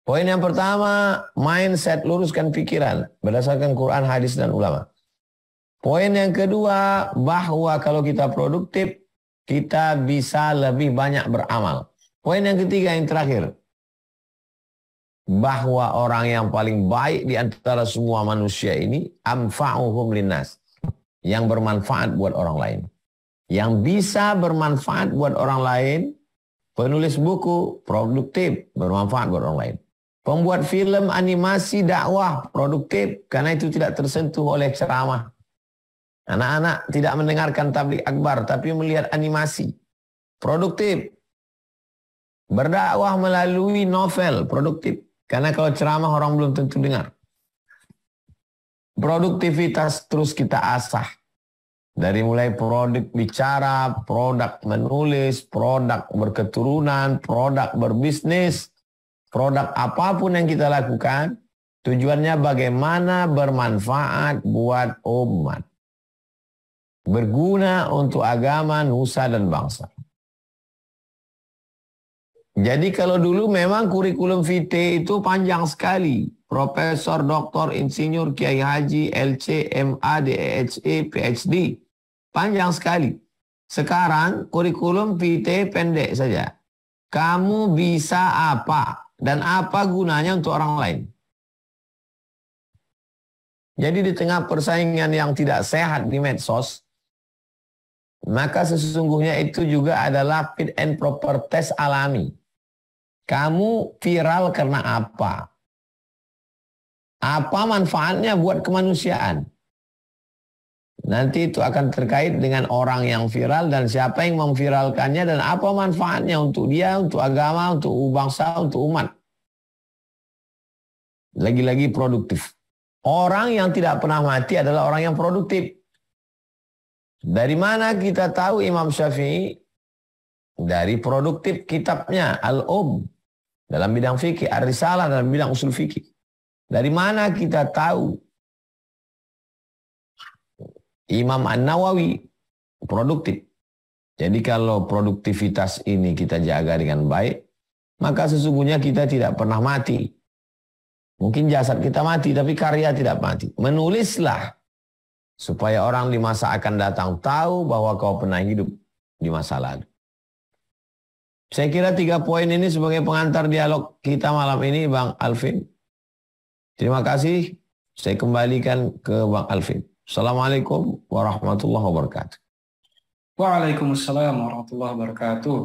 Poin yang pertama, mindset, luruskan pikiran berdasarkan Quran, hadis, dan ulama. Poin yang kedua, bahwa kalau kita produktif, kita bisa lebih banyak beramal. Poin yang ketiga, yang terakhir, bahwa orang yang paling baik di antara semua manusia ini anfa'uhum linnas, yang bermanfaat buat orang lain. Yang bisa bermanfaat buat orang lain, penulis buku produktif, bermanfaat buat orang lain. Pembuat film, animasi, dakwah produktif, karena itu tidak tersentuh oleh ceramah. Anak-anak tidak mendengarkan tabligh akbar tapi melihat animasi, produktif. Berdakwah melalui novel, produktif. Karena kalau ceramah orang belum tentu dengar. Produktivitas terus kita asah. Dari mulai produk bicara, produk menulis, produk berketurunan, produk berbisnis, produk apapun yang kita lakukan, tujuannya bagaimana bermanfaat buat umat. Berguna untuk agama, nusa, dan bangsa. Jadi kalau dulu memang kurikulum vitae itu panjang sekali. Profesor, doktor, insinyur, kiai haji, LC, MA, DEHE, PhD. Panjang sekali. Sekarang kurikulum vitae pendek saja. Kamu bisa apa dan apa gunanya untuk orang lain. Jadi di tengah persaingan yang tidak sehat di medsos, maka sesungguhnya itu juga adalah fit and proper test alami. Kamu viral karena apa? Apa manfaatnya buat kemanusiaan? Nanti itu akan terkait dengan orang yang viral dan siapa yang memviralkannya dan apa manfaatnya untuk dia, untuk agama, untuk bangsa, untuk umat. Lagi-lagi produktif. Orang yang tidak pernah mati adalah orang yang produktif. Dari mana kita tahu Imam Syafi'i? Dari produktif kitabnya Al-Um. Dalam bidang fikih, Ar-Risalah dalam bidang usul fikih. Dari mana kita tahu Imam An-Nawawi produktif? Jadi kalau produktivitas ini kita jaga dengan baik, maka sesungguhnya kita tidak pernah mati. Mungkin jasad kita mati, tapi karya tidak mati. Menulislah supaya orang di masa akan datang tahu bahwa kau pernah hidup di masa lalu. Saya kira 3 poin ini sebagai pengantar dialog kita malam ini, Bang Alvin. Terima kasih. Saya kembalikan ke Bang Alvin. Assalamualaikum warahmatullahi wabarakatuh. Waalaikumsalam warahmatullahi wabarakatuh.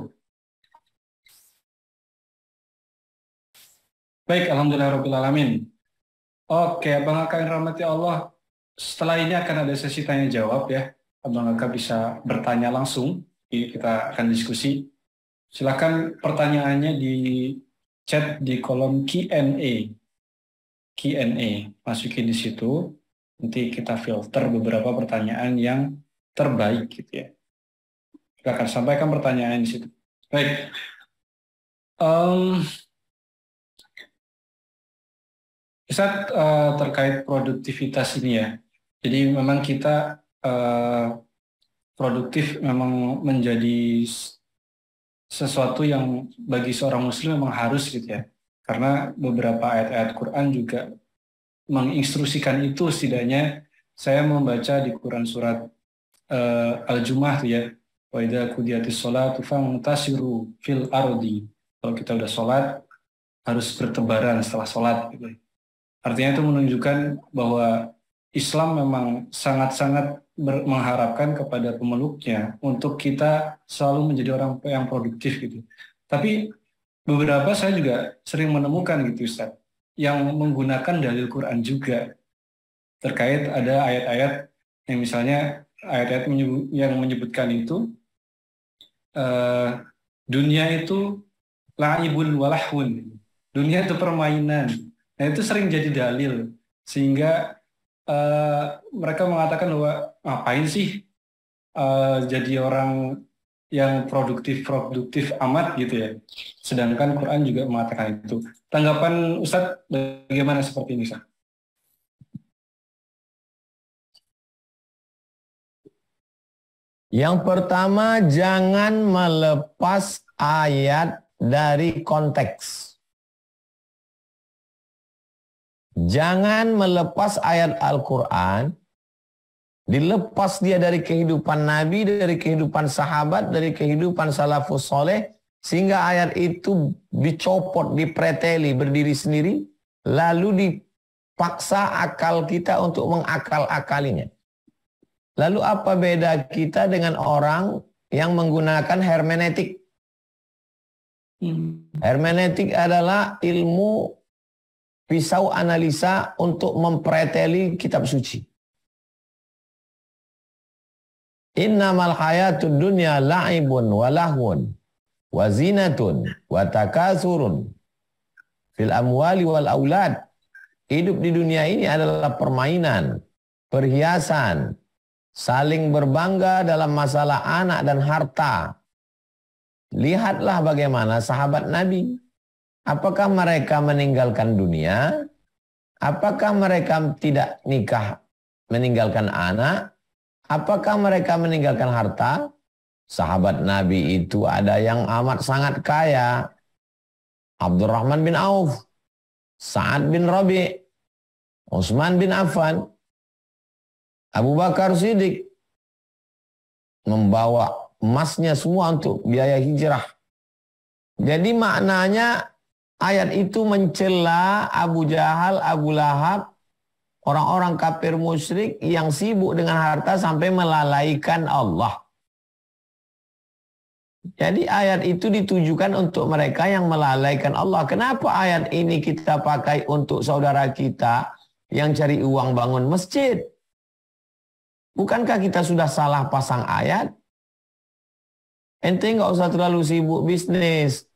Baik, alhamdulillahirrahmanirrahim. Oke, Abang Aka yang rahmati Allah. Setelah ini akan ada sesi tanya jawab ya. Abang Aka bisa bertanya langsung. Kita akan diskusi. Silakan pertanyaannya di chat di kolom Q&A. Masukin di situ. Nanti kita filter beberapa pertanyaan yang terbaik gitu ya. Kita akan sampaikan pertanyaan di situ. Baik. Ustaz, terkait produktivitas ini ya. Jadi memang kita produktif memang menjadi sesuatu yang bagi seorang muslim memang harus gitu ya. Karena beberapa ayat-ayat Quran juga menginstruksikan itu. Setidaknya saya membaca di Quran surat Al-Jumu'ah ya. Wa idza qudiyatis sholatu fantasiru fil ardi Kalau kita udah sholat, harus bertebaran setelah sholat. Gitu. Artinya itu menunjukkan bahwa Islam memang sangat-sangat mengharapkan kepada pemeluknya untuk kita selalu menjadi orang yang produktif gitu. Tapi beberapa saya juga sering menemukan gitu Ustaz, yang menggunakan dalil Quran juga terkait ada ayat-ayat yang misalnya ayat-ayat yang menyebutkan itu dunia itu la'ibun walahun, dunia itu permainan. Nah itu sering jadi dalil sehingga mereka mengatakan bahwa ngapain sih jadi orang yang produktif amat gitu ya. Sedangkan Quran juga mengatakan itu. Tanggapan Ustadz bagaimana seperti ini, Ustadz? Yang pertama, jangan melepas ayat dari konteks. Jangan melepas ayat Al-Quran, dilepas dia dari kehidupan Nabi, dari kehidupan sahabat, dari kehidupan salafus soleh, sehingga ayat itu dicopot, dipreteli, berdiri sendiri, lalu dipaksa akal kita untuk mengakal-akalinya. Lalu apa beda kita dengan orang yang menggunakan hermeneutik? Hermeneutik adalah ilmu pisau analisa untuk mempreteli kitab suci. Innamal hayatud dunya la'ibun wa lahwun wa zinatun wa takasurun fil amwali wal aulad. Hidup di dunia ini adalah permainan, perhiasan, saling berbangga dalam masalah anak dan harta. Lihatlah bagaimana sahabat Nabi. Apakah mereka meninggalkan dunia? Apakah mereka tidak nikah meninggalkan anak? Apakah mereka meninggalkan harta? Sahabat Nabi itu ada yang amat sangat kaya. Abdurrahman bin Auf, Sa'ad bin Rabi', Utsman bin Affan, Abu Bakar Siddiq membawa emasnya semua untuk biaya hijrah. Jadi maknanya ayat itu mencela Abu Jahal, Abu Lahab, orang-orang kafir musyrik yang sibuk dengan harta sampai melalaikan Allah. Jadi ayat itu ditujukan untuk mereka yang melalaikan Allah. Kenapa ayat ini kita pakai untuk saudara kita yang cari uang bangun masjid? Bukankah kita sudah salah pasang ayat? Ente nggak usah terlalu sibuk bisnis.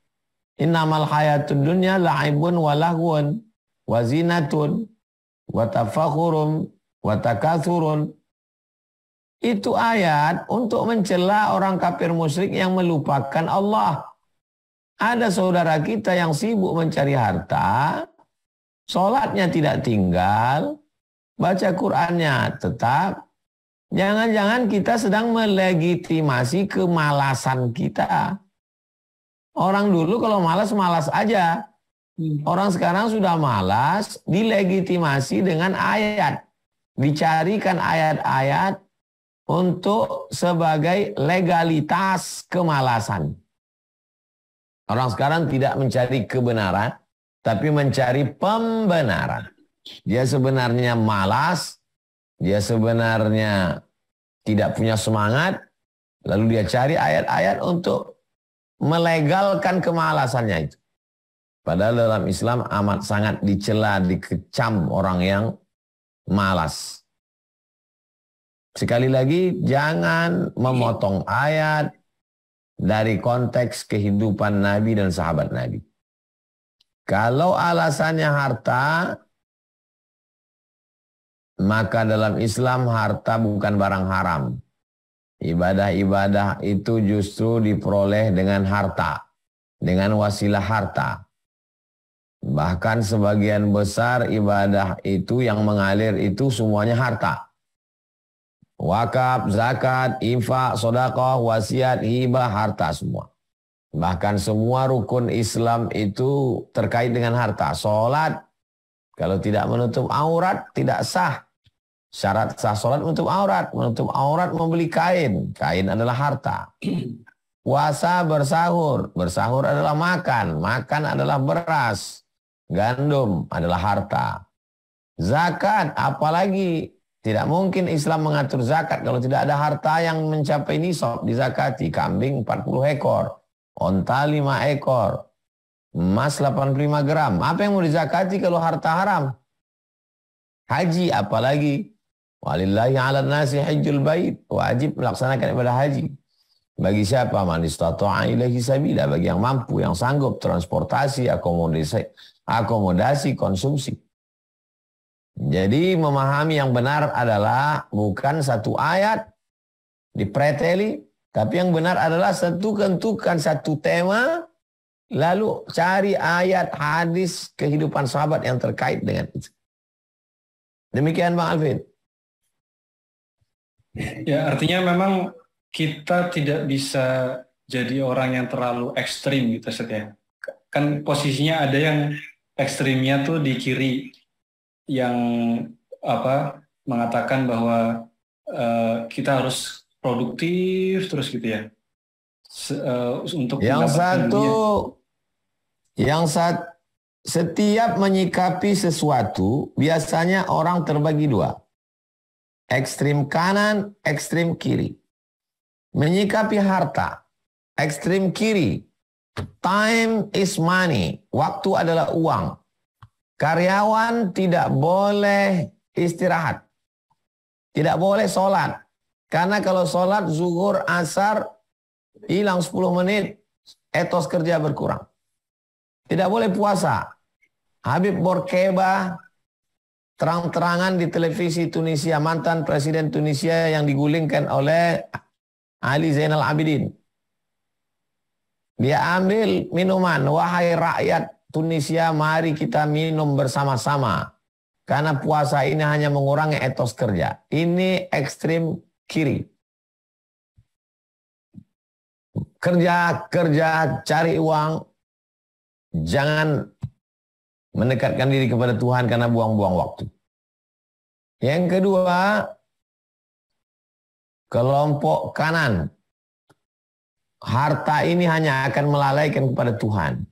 Innamal hayatud dunya la'ibun wa lahwun wa zinatun wa tafakhurum wa takathurun. Itu ayat untuk mencela orang kafir musyrik yang melupakan Allah. Ada saudara kita yang sibuk mencari harta, sholatnya tidak tinggal, baca Qur'annya tetap. Jangan-jangan kita sedang melegitimasi kemalasan kita. Orang dulu kalau malas, malas aja. Orang sekarang sudah malas, dilegitimasi dengan ayat. Dicarikan ayat-ayat untuk sebagai legalitas kemalasan. Orang sekarang tidak mencari kebenaran, tapi mencari pembenaran. Dia sebenarnya malas, dia sebenarnya tidak punya semangat, lalu dia cari ayat-ayat untuk melegalkan kemalasannya itu. Padahal dalam Islam amat sangat dicela, dikecam orang yang malas. Sekali lagi, jangan memotong ayat dari konteks kehidupan Nabi dan sahabat Nabi. Kalau alasannya harta, maka dalam Islam harta bukan barang haram. Ibadah-ibadah itu justru diperoleh dengan harta, dengan wasilah harta. Bahkan sebagian besar ibadah itu yang mengalir itu semuanya harta. Wakaf, zakat, infak, sedekah, wasiat, hibah, harta semua. Bahkan semua rukun Islam itu terkait dengan harta. Salat, kalau tidak menutup aurat, tidak sah. Syarat sah salat menutup aurat membeli kain. Kain adalah harta. Puasa bersahur. Bersahur adalah makan. Makan adalah beras. Gandum adalah harta. Zakat, apalagi tidak mungkin Islam mengatur zakat kalau tidak ada harta yang mencapai nisab dizakati. Kambing 40 ekor, onta 5 ekor, emas 85 gram. Apa yang mau dizakati kalau harta haram? Haji, apalagi walillahi 'alan nasi hajjul bait, wajib melaksanakan ibadah haji. Bagi siapa? Man istata'a ilaihi sabila, bagi yang mampu, yang sanggup transportasi, akomodasi, konsumsi. Jadi memahami yang benar adalah bukan satu ayat dipreteli, tapi yang benar adalah tentukan satu tema, lalu cari ayat, hadis, kehidupan sahabat yang terkait dengan itu. Demikian Bang Alvin. Ya, artinya memang kita tidak bisa jadi orang yang terlalu ekstrim gitu Ustaz ya. Kan posisinya ada yang ekstrimnya tuh di kiri, yang mengatakan bahwa kita harus produktif terus gitu ya. Untuk setiap menyikapi sesuatu biasanya orang terbagi dua. Ekstrim kanan, ekstrim kiri. Menyikapi harta, ekstrim kiri. Time is money. Waktu adalah uang. Karyawan tidak boleh istirahat. Tidak boleh sholat. Karena kalau sholat zuhur, asar, hilang 10 menit, etos kerja berkurang. Tidak boleh puasa. Habib Bourguiba terang-terangan di televisi Tunisia, mantan presiden Tunisia yang digulingkan oleh Ali Zainal Abidin. Dia ambil minuman, wahai rakyat Tunisia, mari kita minum bersama-sama. Karena puasa ini hanya mengurangi etos kerja. Ini ekstrim kiri. Kerja, cari uang. Jangan mendekatkan diri kepada Tuhan karena buang-buang waktu. Yang kedua, kelompok kanan. Harta ini hanya akan melalaikan kepada Tuhan.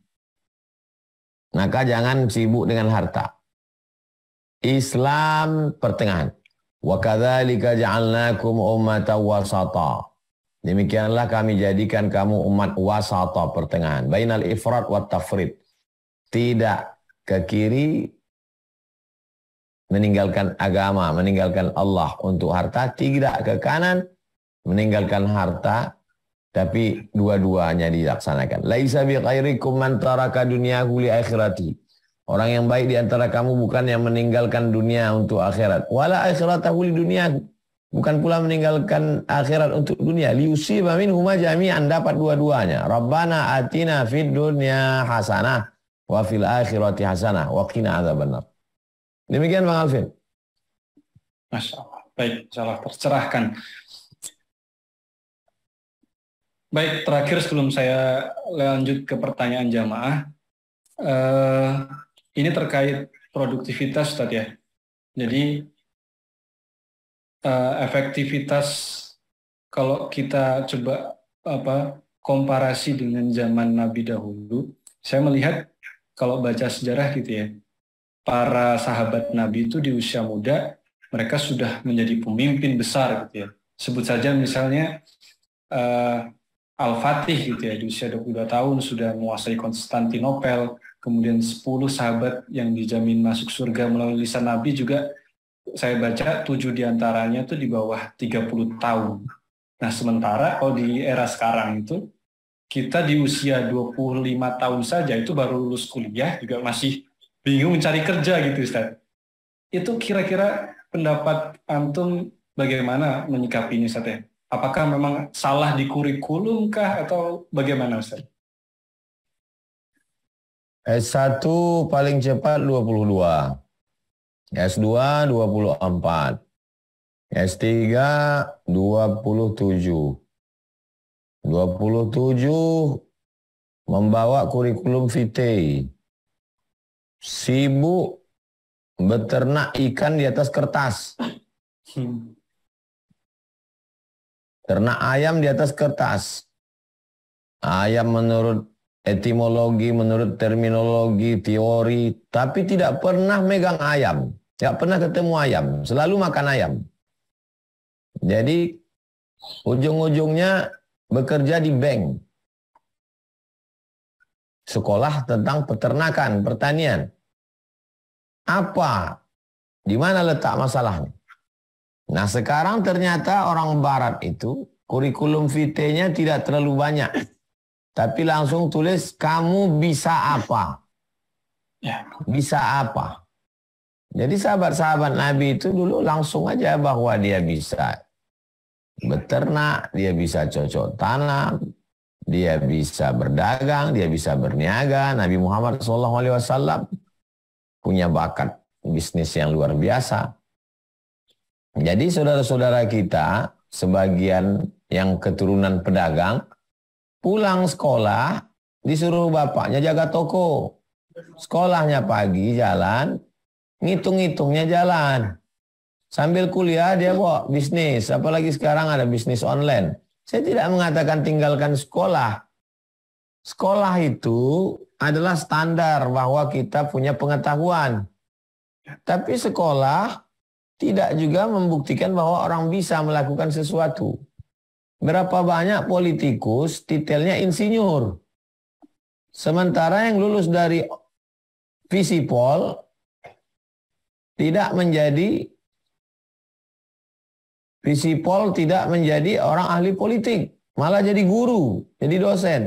Maka jangan sibuk dengan harta. Islam pertengahan. Wa kadzalika ja'alnakum ummatan wasata. Demikianlah kami jadikan kamu umat wasata, pertengahan. Bainal ifrat wa tafrid. Tidak ke kiri meninggalkan agama, meninggalkan Allah untuk harta. Tidak ke kanan meninggalkan harta, tapi dua-duanya dilaksanakan. Laisa bi khairikum man taraka dunyahu li akhirati. Orang yang baik di antara kamu bukan yang meninggalkan dunia untuk akhirat. Wala akhiratahu li dunyahu. Bukan pula meninggalkan akhirat untuk dunia. Liusiba minhuma jami'an, dapat dua-duanya. Rabbana atina fid dunya hasanah wa fil akhirati hasanah wa qina adzabannar. Demikian Bang Alvin. Masya Allah. Baik, insyaallah tercerahkan. Baik, terakhir sebelum saya lanjut ke pertanyaan jamaah, ini terkait produktivitas Ustaz ya. Jadi efektivitas kalau kita coba komparasi dengan zaman Nabi dahulu, saya melihat kalau baca sejarah gitu ya, para sahabat Nabi itu di usia muda mereka sudah menjadi pemimpin besar gitu ya. Sebut saja misalnya Al-Fatih gitu ya, di usia 22 tahun sudah menguasai Konstantinopel, kemudian 10 sahabat yang dijamin masuk surga melalui lisan Nabi juga saya baca 7 diantaranya itu di bawah 30 tahun. Nah sementara kalau di era sekarang itu kita di usia 25 tahun saja itu baru lulus kuliah juga masih bingung mencari kerja gitu Ustaz. Itu kira-kira pendapat Antum bagaimana menyikapinya Ustaz ya? Apakah memang salah di kurikulum kah atau bagaimana Ustaz? S1 paling cepat 22. S2 24. S3 27. 27 membawa kurikulum vitae. Sibuk beternak ikan di atas kertas. Ternak ayam di atas kertas. ayam menurut etimologi, menurut terminologi, teori, tapi tidak pernah megang ayam. Tidak pernah ketemu ayam, selalu makan ayam. Jadi ujung-ujungnya bekerja di bank. Sekolah tentang peternakan, pertanian. Apa? Di mana letak masalahnya? Nah, sekarang ternyata orang barat itu kurikulum vitae-nya tidak terlalu banyak. Tapi langsung tulis kamu bisa apa? Ya. Bisa apa? Jadi sahabat-sahabat Nabi itu dulu langsung aja bahwa dia bisa beternak, dia bisa cocok tanam, dia bisa berdagang, dia bisa berniaga. Nabi Muhammad SAW punya bakat bisnis yang luar biasa. Jadi saudara-saudara kita, sebagian yang keturunan pedagang, pulang sekolah disuruh bapaknya jaga toko. Sekolahnya pagi jalan, ngitung-ngitungnya jalan. Sambil kuliah dia bawa bisnis, apalagi sekarang ada bisnis online. Saya tidak mengatakan tinggalkan sekolah. Sekolah itu adalah standar bahwa kita punya pengetahuan. Tapi sekolah tidak juga membuktikan bahwa orang bisa melakukan sesuatu. Berapa banyak politikus titelnya insinyur. Sementara yang lulus dari Visipol tidak menjadi orang ahli politik, malah jadi guru, jadi dosen.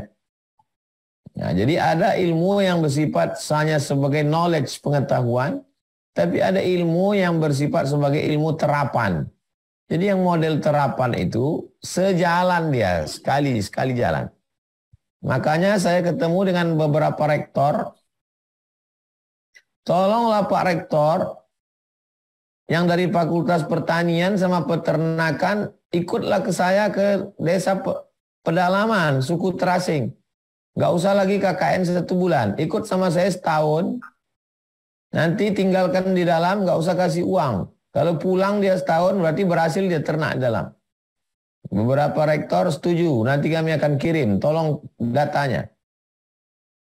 Nah, jadi ada ilmu yang bersifat hanya sebagai knowledge, pengetahuan, tapi ada ilmu yang bersifat sebagai ilmu terapan. Jadi yang model terapan itu sejalan dia, sekali jalan. Makanya saya ketemu dengan beberapa rektor. Tolonglah Pak Rektor, yang dari Fakultas Pertanian sama Peternakan, ikutlah ke saya ke desa pedalaman, suku Terasing. Gak usah lagi KKN 1 bulan, ikut sama saya setahun. Nanti tinggalkan di dalam, gak usah kasih uang. Kalau pulang dia setahun, berarti berhasil dia ternak di dalam. Beberapa rektor setuju, nanti kami akan kirim, tolong datanya.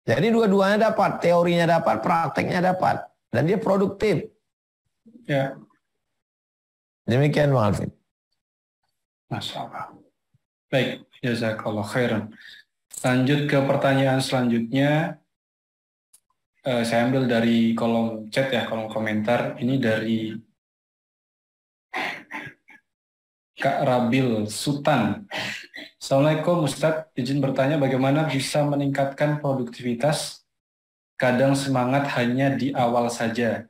Jadi dua-duanya dapat, teorinya dapat, prakteknya dapat. Dan dia produktif. Ya. Demikian Bang Alvin. Masya Allah. Baik, jazakallah khairan. Lanjut ke pertanyaan selanjutnya. Saya ambil dari kolom chat ya, kolom komentar. Ini dari Kak Rabil Sultan. Assalamualaikum Ustadz, izin bertanya bagaimana bisa meningkatkan produktivitas? Kadang semangat hanya di awal saja,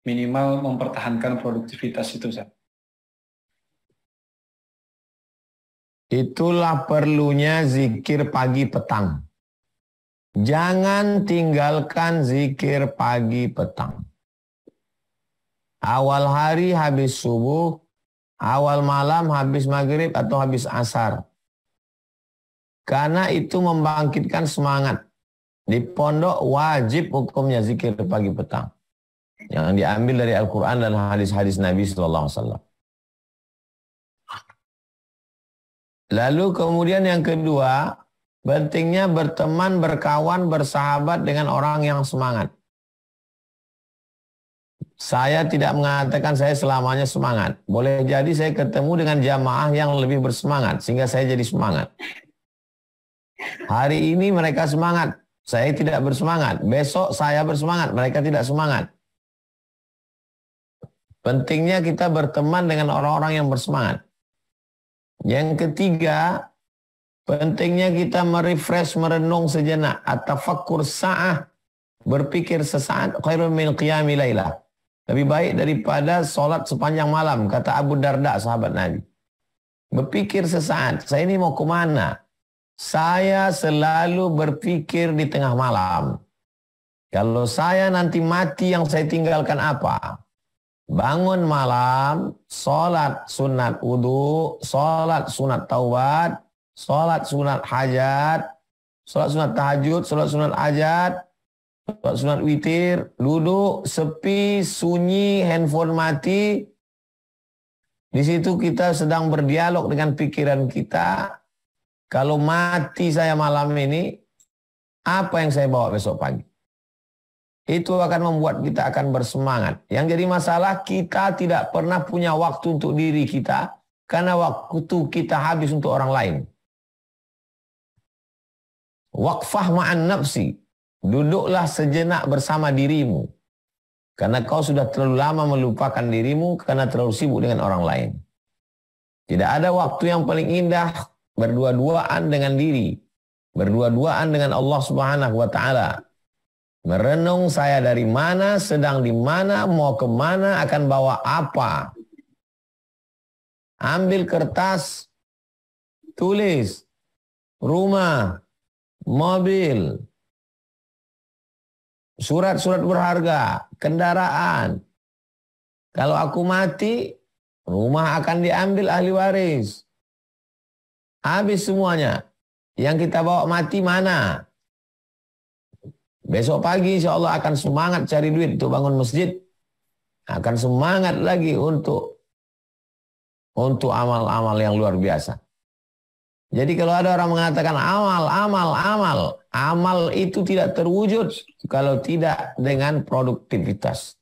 minimal mempertahankan produktivitas itu, Ustadz. Itulah perlunya zikir pagi petang. Jangan tinggalkan zikir pagi petang. Awal hari habis subuh, awal malam habis maghrib atau habis asar. Karena itu membangkitkan semangat. Di pondok wajib hukumnya zikir pagi petang. Yang diambil dari Al-Quran dan hadis-hadis Nabi SAW. Lalu kemudian yang kedua, pentingnya berteman, berkawan, bersahabat dengan orang yang semangat. Saya tidak mengatakan saya selamanya semangat. Boleh jadi saya ketemu dengan jamaah yang lebih bersemangat, sehingga saya jadi semangat. Hari ini mereka semangat, saya tidak bersemangat. Besok saya bersemangat, mereka tidak semangat. Pentingnya kita berteman dengan orang-orang yang bersemangat. Yang ketiga, pentingnya kita merefresh, merenung sejenak. At-tafakkur sa'ah, berpikir sesaat, khairun min qiyami lailah. Lebih baik daripada sholat sepanjang malam, kata Abu Darda, sahabat Nabi. Berpikir sesaat, saya ini mau kemana? Saya selalu berpikir di tengah malam. Kalau saya nanti mati, yang saya tinggalkan apa? Bangun malam, sholat sunat wudu, sholat sunat taubat, sholat sunat hajat, sholat sunat tahajud, sholat sunat hajat, sholat sunat witir, duduk, sepi, sunyi, handphone mati. Di situ kita sedang berdialog dengan pikiran kita. kalau mati saya malam ini, apa yang saya bawa besok pagi? Itu akan membuat kita akan bersemangat. Yang jadi masalah, kita tidak pernah punya waktu untuk diri kita, karena waktu kita habis untuk orang lain. Waqfah ma'an nafsi. Duduklah sejenak bersama dirimu. Karena kau sudah terlalu lama melupakan dirimu karena terlalu sibuk dengan orang lain. Tidak ada waktu yang paling indah berdua-duaan dengan diri. Berdua-duaan dengan Allah Subhanahu wa ta'ala. Merenung saya dari mana, sedang di mana, mau kemana, akan bawa apa. Ambil kertas, tulis, rumah, mobil, surat-surat berharga, kendaraan. Kalau aku mati, rumah akan diambil ahli waris. Habis semuanya. Yang kita bawa mati mana? Besok pagi insya Allah akan semangat cari duit untuk bangun masjid. Akan semangat lagi untuk amal-amal yang luar biasa. Jadi kalau ada orang mengatakan amal itu tidak terwujud kalau tidak dengan produktivitas.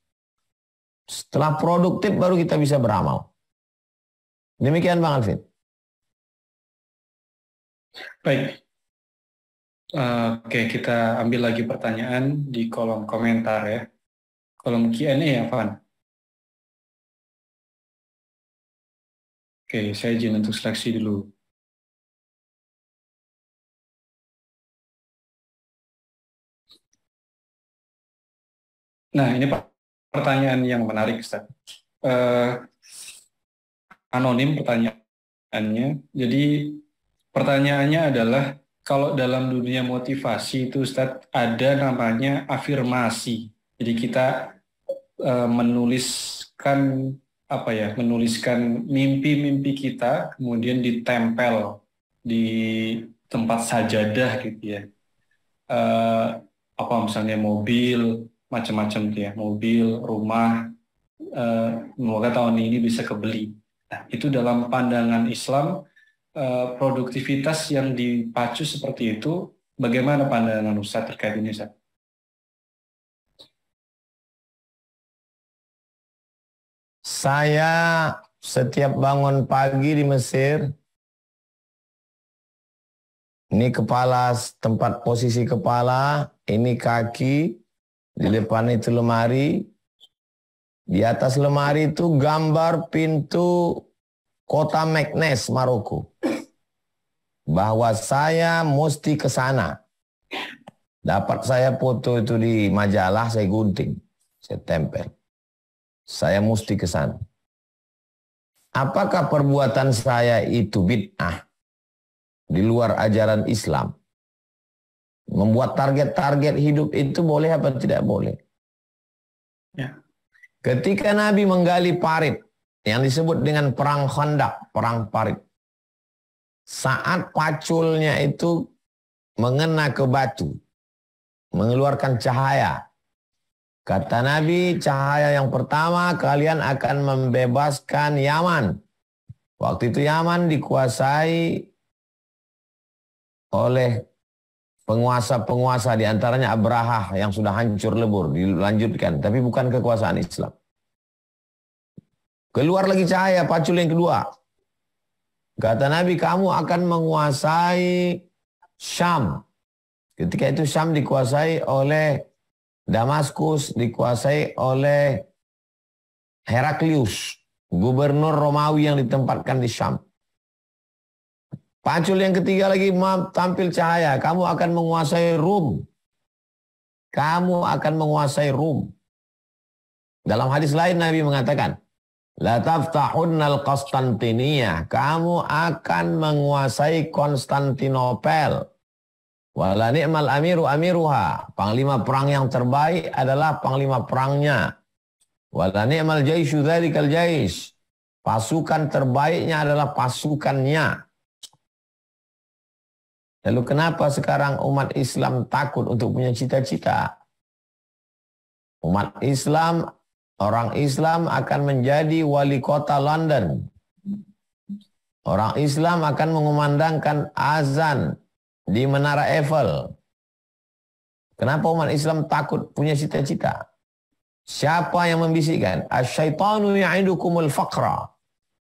Setelah produktif baru kita bisa beramal. Demikian Bang Alvin. Baik. Oke, kita ambil lagi pertanyaan di kolom komentar ya. Kolom Q&A ya, Van. Oke, saya izin untuk seleksi dulu. Nah, ini pertanyaan yang menarik, Ustaz. Anonim pertanyaannya. Jadi, pertanyaannya adalah, kalau dalam dunia motivasi itu, Ustaz, ada namanya afirmasi. Jadi kita menuliskan mimpi-mimpi kita, kemudian ditempel di tempat sajadah gitu ya. Misalnya mobil, macam-macam gitu ya, mobil, rumah, semoga tahun ini bisa kebeli. Nah, itu dalam pandangan Islam, produktivitas yang dipacu seperti itu, bagaimana pandangan Ustaz terkait ini, Ustaz? Saya setiap bangun pagi di Mesir, ini kepala, tempat posisi kepala, ini kaki, di depan itu lemari, di atas lemari itu gambar pintu kota Meknes, Maroko. Bahwa saya mesti ke sana. Dapat saya foto itu di majalah, saya gunting, saya tempel. Saya mesti ke sana. Apakah perbuatan saya itu bid'ah di luar ajaran Islam? Membuat target-target hidup itu boleh apa tidak boleh? Ya. Ketika Nabi menggali parit yang disebut dengan perang Khandaq, perang parit. Saat paculnya itu mengena ke batu, mengeluarkan cahaya. Kata Nabi, cahaya yang pertama kalian akan membebaskan Yaman. Waktu itu Yaman dikuasai oleh penguasa-penguasa, di antaranya Abrahah yang sudah hancur lebur, dilanjutkan. Tapi bukan kekuasaan Islam. Keluar lagi cahaya, pacul yang kedua. Kata Nabi, kamu akan menguasai Syam. Ketika itu Syam dikuasai oleh Damaskus, dikuasai oleh Heraklius, gubernur Romawi yang ditempatkan di Syam. Pacul yang ketiga lagi tampil cahaya, kamu akan menguasai Rum. Kamu akan menguasai Rum. Dalam hadis lain Nabi mengatakan, la taftahunnal Konstantiniyah, kamu akan menguasai Konstantinopel. Wala ni'mal amiru amiruha, panglima perang yang terbaik adalah panglima perangnya. Wala ni'mal jaisyu dzalikal jais, pasukan terbaiknya adalah pasukannya. Lalu kenapa sekarang umat Islam takut untuk punya cita-cita? Umat Islam, orang Islam akan menjadi wali kota London. Orang Islam akan mengumandangkan azan di Menara Eiffel. Kenapa umat Islam takut punya cita-cita? Siapa yang membisikkan? Asyaitanu ya'idukumul faqra.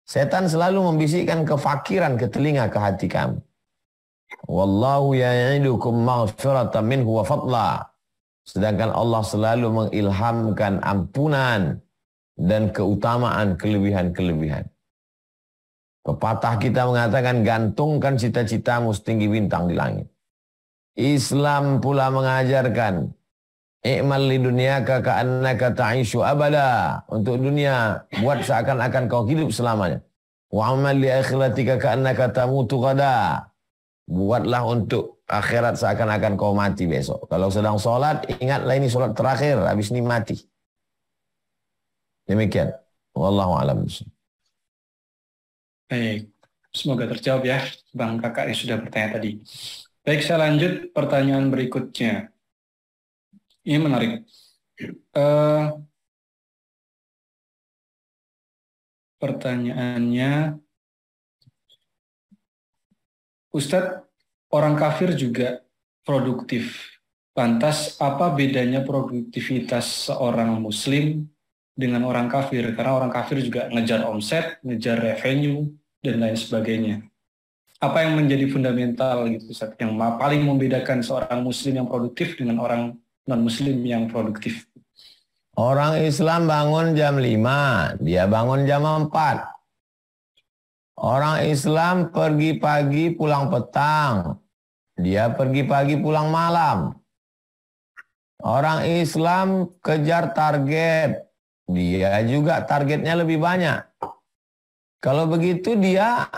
Setan selalu membisikkan kefakiran ke telinga, ke hati kamu. Wallahu ya'idukum maghfiratan minhu wa fadla. Sedangkan Allah selalu mengilhamkan ampunan dan keutamaan, kelebihan-kelebihan. Pepatah kita mengatakan gantungkan cita-citamu setinggi bintang di langit. Islam pula mengajarkan i'mal li dunyaka ka'annaka ta'ishu abada. Untuk dunia buat seakan-akan kau hidup selamanya. Wa amal li akhiratika ka'annaka tamutu ghada. Buatlah untuk akhirat seakan-akan kau mati besok. Kalau sedang sholat, ingatlah ini sholat terakhir, habis ini mati. Demikian. Wallahu a'lam. Baik, semoga terjawab ya Bang Kakak yang sudah bertanya tadi. Baik, saya lanjut pertanyaan berikutnya. Ini menarik. Pertanyaannya, Ustadz, orang kafir juga produktif. Lantas, apa bedanya produktivitas seorang muslim dengan orang kafir? Karena orang kafir juga ngejar omset, ngejar revenue, dan lain sebagainya. Apa yang menjadi fundamental gitu, Ustadz, yang paling membedakan seorang muslim yang produktif dengan orang non-muslim yang produktif? Orang Islam bangun jam 5, dia bangun jam 4. Orang Islam pergi pagi pulang petang, dia pergi pagi pulang malam. Orang Islam kejar target, dia juga targetnya lebih banyak. Kalau begitu dia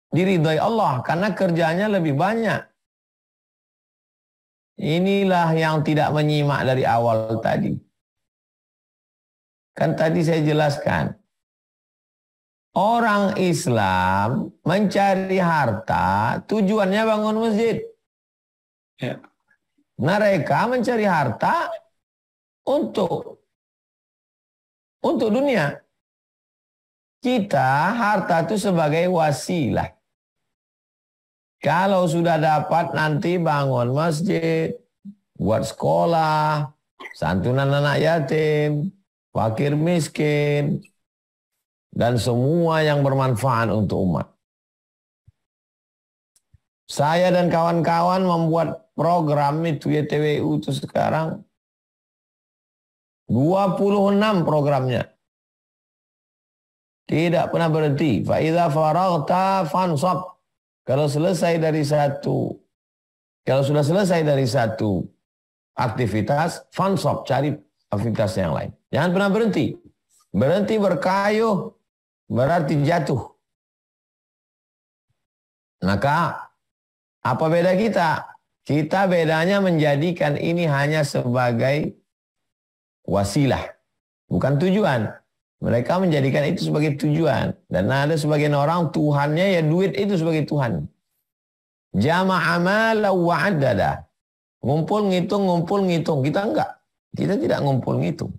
diridhai Allah karena kerjanya lebih banyak. Inilah yang tidak menyimak dari awal tadi. Kan tadi saya jelaskan. Orang Islam mencari harta, tujuannya bangun masjid. Ya. Mereka mencari harta untuk dunia. Kita harta itu sebagai wasilah. Kalau sudah dapat nanti bangun masjid, buat sekolah, santunan anak yatim, fakir miskin, dan semua yang bermanfaat untuk umat. Saya dan kawan-kawan membuat program itu YTWU itu sekarang 26 programnya. Tidak pernah berhenti. Fa idza faraghta fansab. Kalau sudah selesai dari satu aktivitas, fansab, cari aktivitas yang lain. Jangan pernah berhenti. Berhenti berkayuh berarti jatuh. Maka apa beda kita? Kita bedanya menjadikan ini hanya sebagai wasilah, bukan tujuan. Mereka menjadikan itu sebagai tujuan. Dan ada sebagian orang Tuhannya ya duit itu sebagai Tuhan. Jama'a mala wa addada. Ngumpul ngitung. Kita enggak. Kita tidak ngumpul ngitung.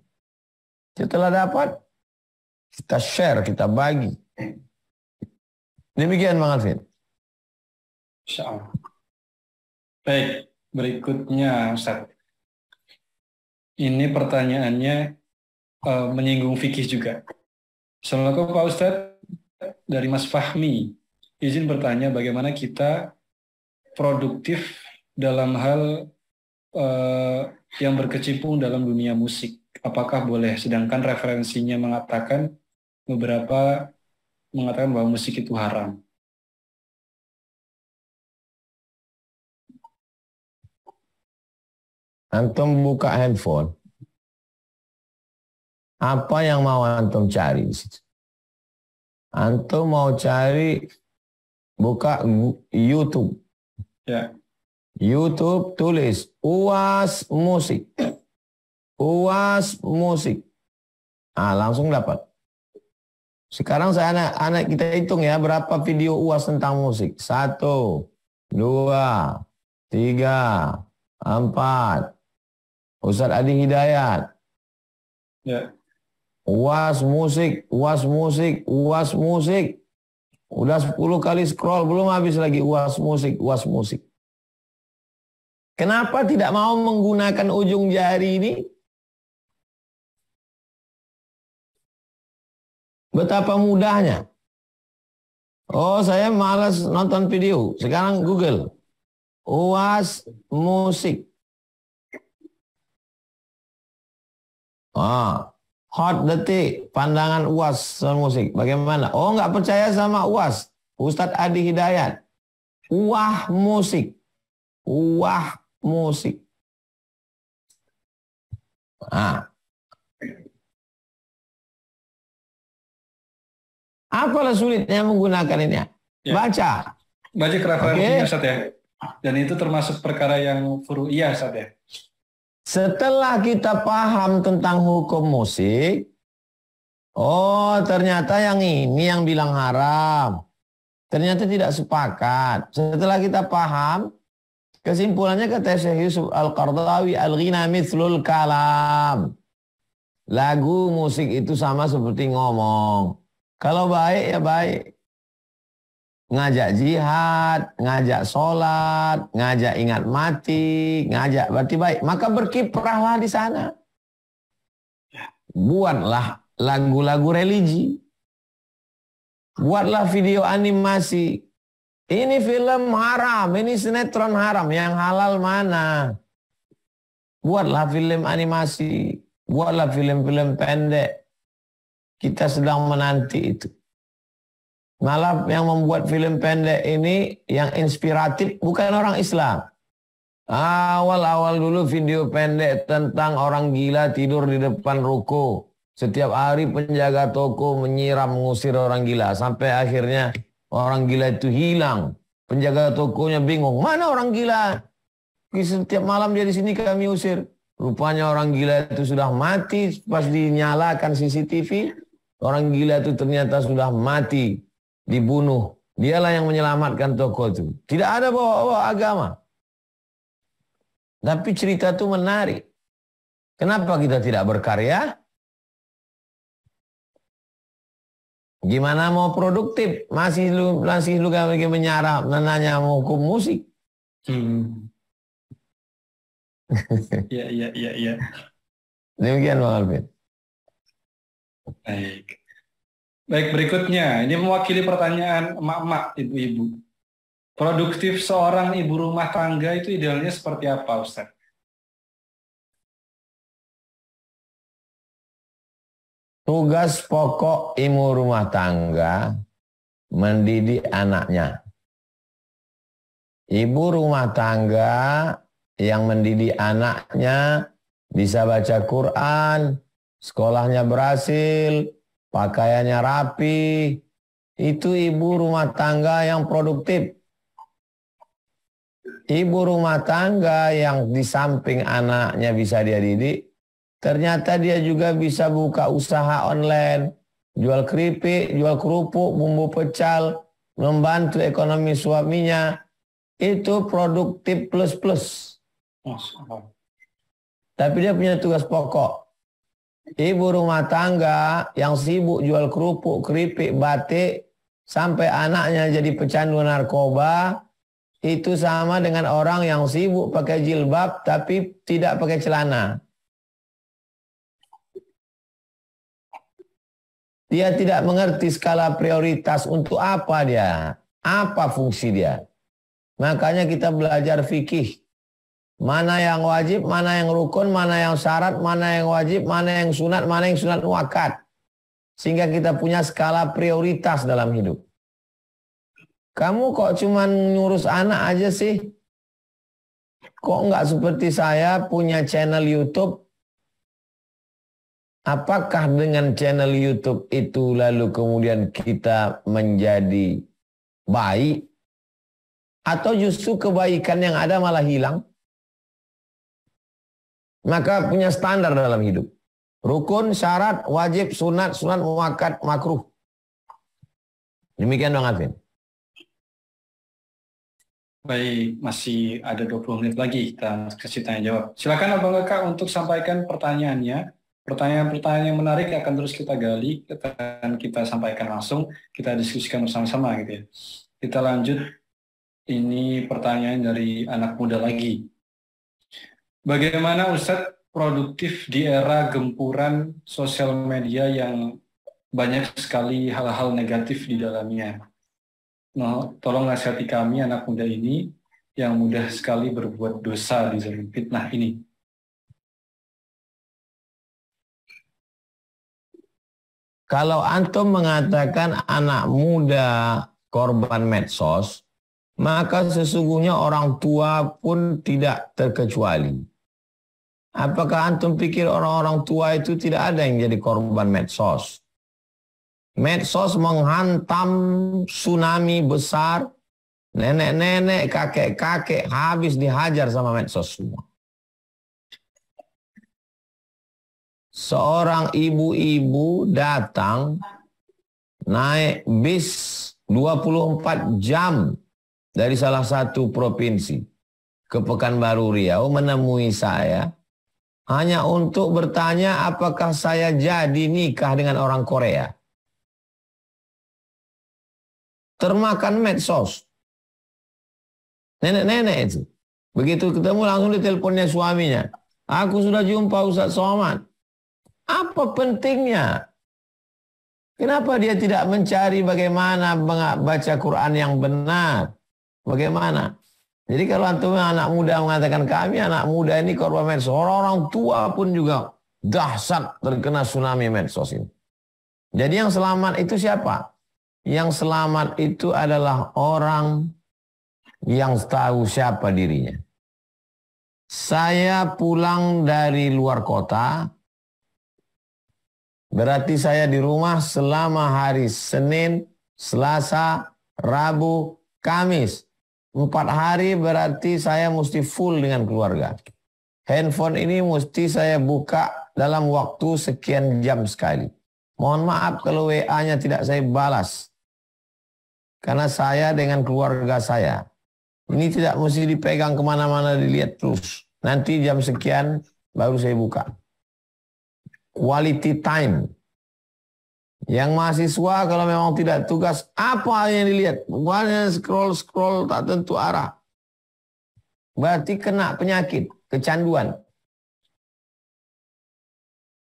Setelah dapat, kita share, kita bagi. Demikian Bang Alvin. Insyaallah. Baik, berikutnya Ustaz. Ini pertanyaannya menyinggung fikih juga. Assalamualaikum Pak Ustadz, dari Mas Fahmi. Izin bertanya bagaimana kita produktif dalam hal yang berkecimpung dalam dunia musik. Apakah boleh? Sedangkan referensinya mengatakan bahwa musik itu haram. Antum buka handphone. Apa yang mau antum cari di situ? Antum mau cari, buka YouTube. Ya. YouTube tulis UAS musik. UAS musik. Langsung dapat. Sekarang anak kita hitung ya berapa video UAS tentang musik. 1, 2, 3, 4. Ustadz Adi Hidayat. Ya. UAS musik. Udah 10 kali scroll, belum habis lagi uas musik, uas musik. Kenapa tidak mau menggunakan ujung jari ini? Betapa mudahnya. Oh, saya malas nonton video. Sekarang Google. UAS musik. Hot detik pandangan UAS musik. Bagaimana? Oh, nggak percaya sama UAS. Ustadz Adi Hidayat. Wah musik. Wah musik. Apalah sulitnya menggunakan ini? Ya. Baca. Baca referensinya, Ustaz ya. Dan itu termasuk perkara yang furu'iyah, Ustaz ya. Setelah kita paham tentang hukum musik, oh ternyata yang ini yang bilang haram. Ternyata tidak sepakat. Setelah kita paham, kesimpulannya kata Syekh Yusuf Al-Qardawi, al-ghina mithlul kalam. Lagu musik itu sama seperti ngomong. Kalau baik ya baik. Ngajak jihad, ngajak sholat, ngajak ingat mati, ngajak berarti baik. Maka berkiprahlah di sana. Buatlah lagu-lagu religi. Buatlah video animasi. Ini film haram, ini sinetron haram. Yang halal mana? Buatlah film animasi. Buatlah film-film pendek. Kita sedang menanti itu. Malah yang membuat film pendek ini yang inspiratif bukan orang Islam. Awal-awal dulu video pendek tentang orang gila tidur di depan ruko. Setiap hari penjaga toko menyiram mengusir orang gila. Sampai akhirnya orang gila itu hilang. Penjaga tokonya bingung. Mana orang gila? Setiap malam dia di sini kami usir. Rupanya orang gila itu sudah mati. Pas dinyalakan CCTV. Orang gila itu ternyata sudah mati, dibunuh. Dialah yang menyelamatkan toko itu. Tidak ada bawa-bawa agama. Tapi cerita itu menarik. Kenapa kita tidak berkarya? Gimana mau produktif? Masih lu lagi menyarap, menanya mau hukum musik. Iya. Demikian Bang Alvin. Baik, berikutnya. Ini mewakili pertanyaan emak-emak, ibu-ibu. Produktif seorang ibu rumah tangga itu idealnya seperti apa, Ustaz? Tugas pokok ibu rumah tangga mendidik anaknya. Ibu rumah tangga yang mendidik anaknya bisa baca Quran, sekolahnya berhasil, pakaiannya rapi, itu ibu rumah tangga yang produktif. Ibu rumah tangga yang di samping anaknya bisa dia didik, ternyata dia juga bisa buka usaha online, jual keripik, jual kerupuk, bumbu pecal, membantu ekonomi suaminya, itu produktif plus-plus. Tapi dia punya tugas pokok. Ibu rumah tangga yang sibuk jual kerupuk, keripik, batik, sampai anaknya jadi pecandu narkoba, itu sama dengan orang yang sibuk pakai jilbab tapi tidak pakai celana. Dia tidak mengerti skala prioritas untuk apa dia, apa fungsi dia. Makanya kita belajar fikih. Mana yang wajib, mana yang rukun, mana yang syarat, mana yang wajib, mana yang sunat muakkad. Sehingga kita punya skala prioritas dalam hidup. Kamu kok cuma ngurus anak aja sih? Kok nggak seperti saya punya channel YouTube? Apakah dengan channel YouTube itu lalu kemudian kita menjadi baik? Atau justru kebaikan yang ada malah hilang? Maka punya standar dalam hidup. Rukun, syarat, wajib, sunat muakkad, makruh. Demikian Bang Alvin. Baik, masih ada 20 menit lagi kita kasih tanya jawab. Silakan Abang Eka untuk sampaikan pertanyaannya. Pertanyaan-pertanyaan yang menarik akan terus kita gali, akan kita sampaikan langsung, kita diskusikan bersama-sama gitu ya. Kita lanjut, ini pertanyaan dari anak muda lagi. Bagaimana Ustadz produktif di era gempuran sosial media yang banyak sekali hal-hal negatif di dalamnya? Nah, tolong nasihati kami anak muda ini yang mudah sekali berbuat dosa di zaman fitnah ini. Kalau antum mengatakan anak muda korban medsos, maka sesungguhnya orang tua pun tidak terkecuali. Apakah antum pikir orang-orang tua itu tidak ada yang jadi korban medsos? Medsos menghantam tsunami besar, nenek-nenek, kakek-kakek habis dihajar sama medsos semua. Seorang ibu-ibu datang naik bis 24 jam dari salah satu provinsi ke Pekanbaru Riau menemui saya hanya untuk bertanya apakah saya jadi nikah dengan orang Korea. Termakan medsos. Nenek-nenek itu. Begitu ketemu langsung diteleponnya suaminya. Aku sudah jumpa Ustaz Somad. Apa pentingnya? Kenapa dia tidak mencari bagaimana baca Quran yang benar? Bagaimana? Jadi kalau antum anak muda mengatakan kami anak muda ini korban medsos, orang-orang tua pun juga dahsyat terkena tsunami medsos ini. Jadi yang selamat itu siapa? Yang selamat itu adalah orang yang tahu siapa dirinya. Saya pulang dari luar kota, berarti saya di rumah selama hari Senin, Selasa, Rabu, Kamis. 4 hari berarti saya mesti full dengan keluarga. Handphone ini mesti saya buka dalam waktu sekian jam sekali. Mohon maaf kalau WA-nya tidak saya balas. Karena saya dengan keluarga saya. Ini tidak mesti dipegang kemana-mana dilihat terus. Nanti jam sekian baru saya buka. Quality time. Yang mahasiswa kalau memang tidak tugas, apa yang dilihat? Bukannya scroll-scroll tak tentu arah. Berarti kena penyakit, kecanduan.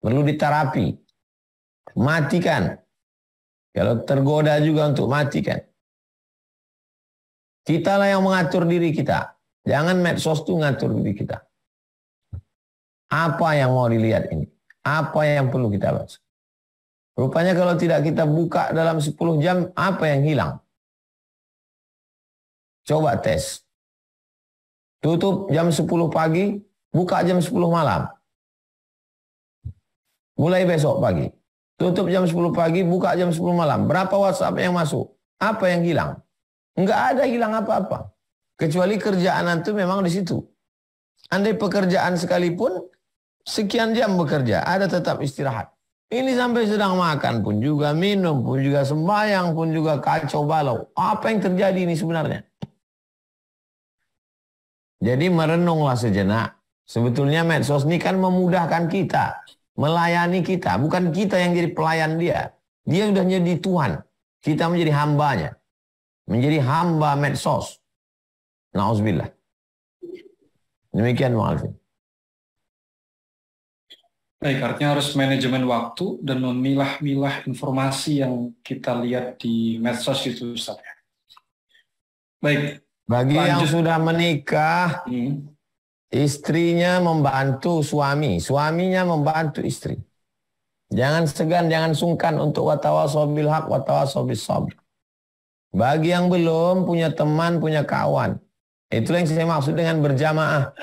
Perlu diterapi. Matikan. Kalau tergoda juga untuk matikan. Kitalah yang mengatur diri kita. Jangan medsos itu ngatur diri kita. Apa yang mau dilihat ini? Apa yang perlu kita baca? Rupanya kalau tidak kita buka dalam 10 jam, apa yang hilang? Coba tes. Tutup jam 10 pagi, buka jam 10 malam. Mulai besok pagi. Tutup jam 10 pagi, buka jam 10 malam. Berapa WhatsApp yang masuk? Apa yang hilang? Enggak ada hilang apa-apa. Kecuali kerjaan itu memang di situ. Andai pekerjaan sekalipun, sekian jam bekerja, ada tetap istirahat. Ini sampai sedang makan pun juga, minum pun juga, sembahyang pun juga kacau balau. Apa yang terjadi ini sebenarnya? Jadi merenunglah sejenak. Sebetulnya medsos ini kan memudahkan kita, melayani kita. Bukan kita yang jadi pelayan dia. Dia sudah jadi Tuhan. Kita menjadi hambanya. Menjadi hamba medsos. Na'udzubillah. Demikian Mu'alfin. Baik, artinya harus manajemen waktu dan memilah-milah informasi yang kita lihat di medsos itu, Ustaz. Baik. Bagi yang sudah menikah, istrinya membantu suami, suaminya membantu istri. Jangan segan, jangan sungkan untuk watawasau bil haq, watawasau bis sabr. Bagi yang belum punya teman, punya kawan, itulah yang saya maksud dengan berjamaah.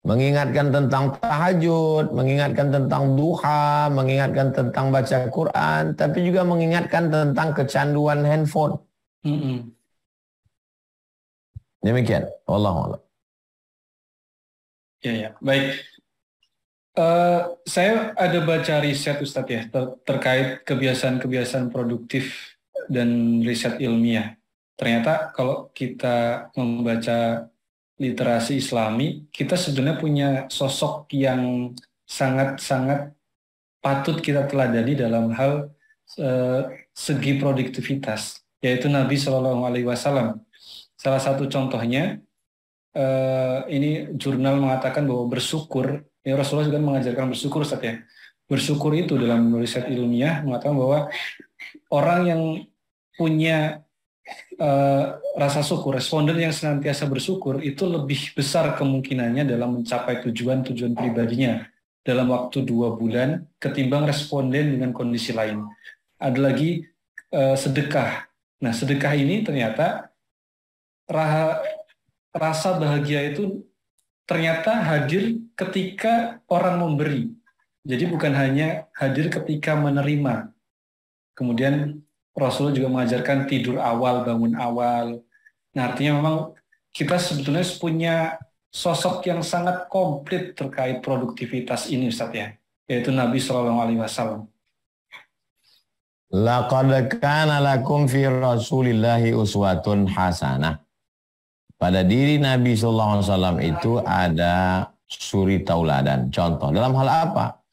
Mengingatkan tentang tahajud, mengingatkan tentang duha, mengingatkan tentang baca Quran, tapi juga mengingatkan tentang kecanduan handphone. Demikian. Wallahu a'lam. Ya. Baik. Saya ada baca riset Ustadz ya, terkait kebiasaan-kebiasaan produktif dan riset ilmiah. Ternyata kalau kita membaca literasi Islami, kita sebenarnya punya sosok yang sangat-sangat patut kita teladani dalam hal segi produktivitas, yaitu Nabi Shallallahu Alaihi Wasallam. Salah satu contohnya, ini jurnal mengatakan bahwa bersyukur, ya Rasulullah juga mengajarkan bersyukur, Ustaz ya. Bersyukur itu dalam riset ilmiah mengatakan bahwa orang yang punya rasa syukur, responden yang senantiasa bersyukur itu lebih besar kemungkinannya dalam mencapai tujuan-tujuan pribadinya dalam waktu 2 bulan ketimbang responden dengan kondisi lain. Ada lagi sedekah. Nah, sedekah ini ternyata rasa bahagia itu ternyata hadir ketika orang memberi. Jadi bukan hanya hadir ketika menerima. Kemudian Rasulullah juga mengajarkan tidur awal, bangun awal. Nah, artinya memang kita sebetulnya punya sosok yang sangat komplit terkait produktivitas ini, Ustaz ya, yaitu Nabi Shallallahu Alaihi Wasallam. Laqad kana lakum fi Rasulillahi uswatun hasanah. Pada diri Nabi Sallallahu Alaihi Wasallam itu ada suri tauladan, contoh. Dalam hal apa?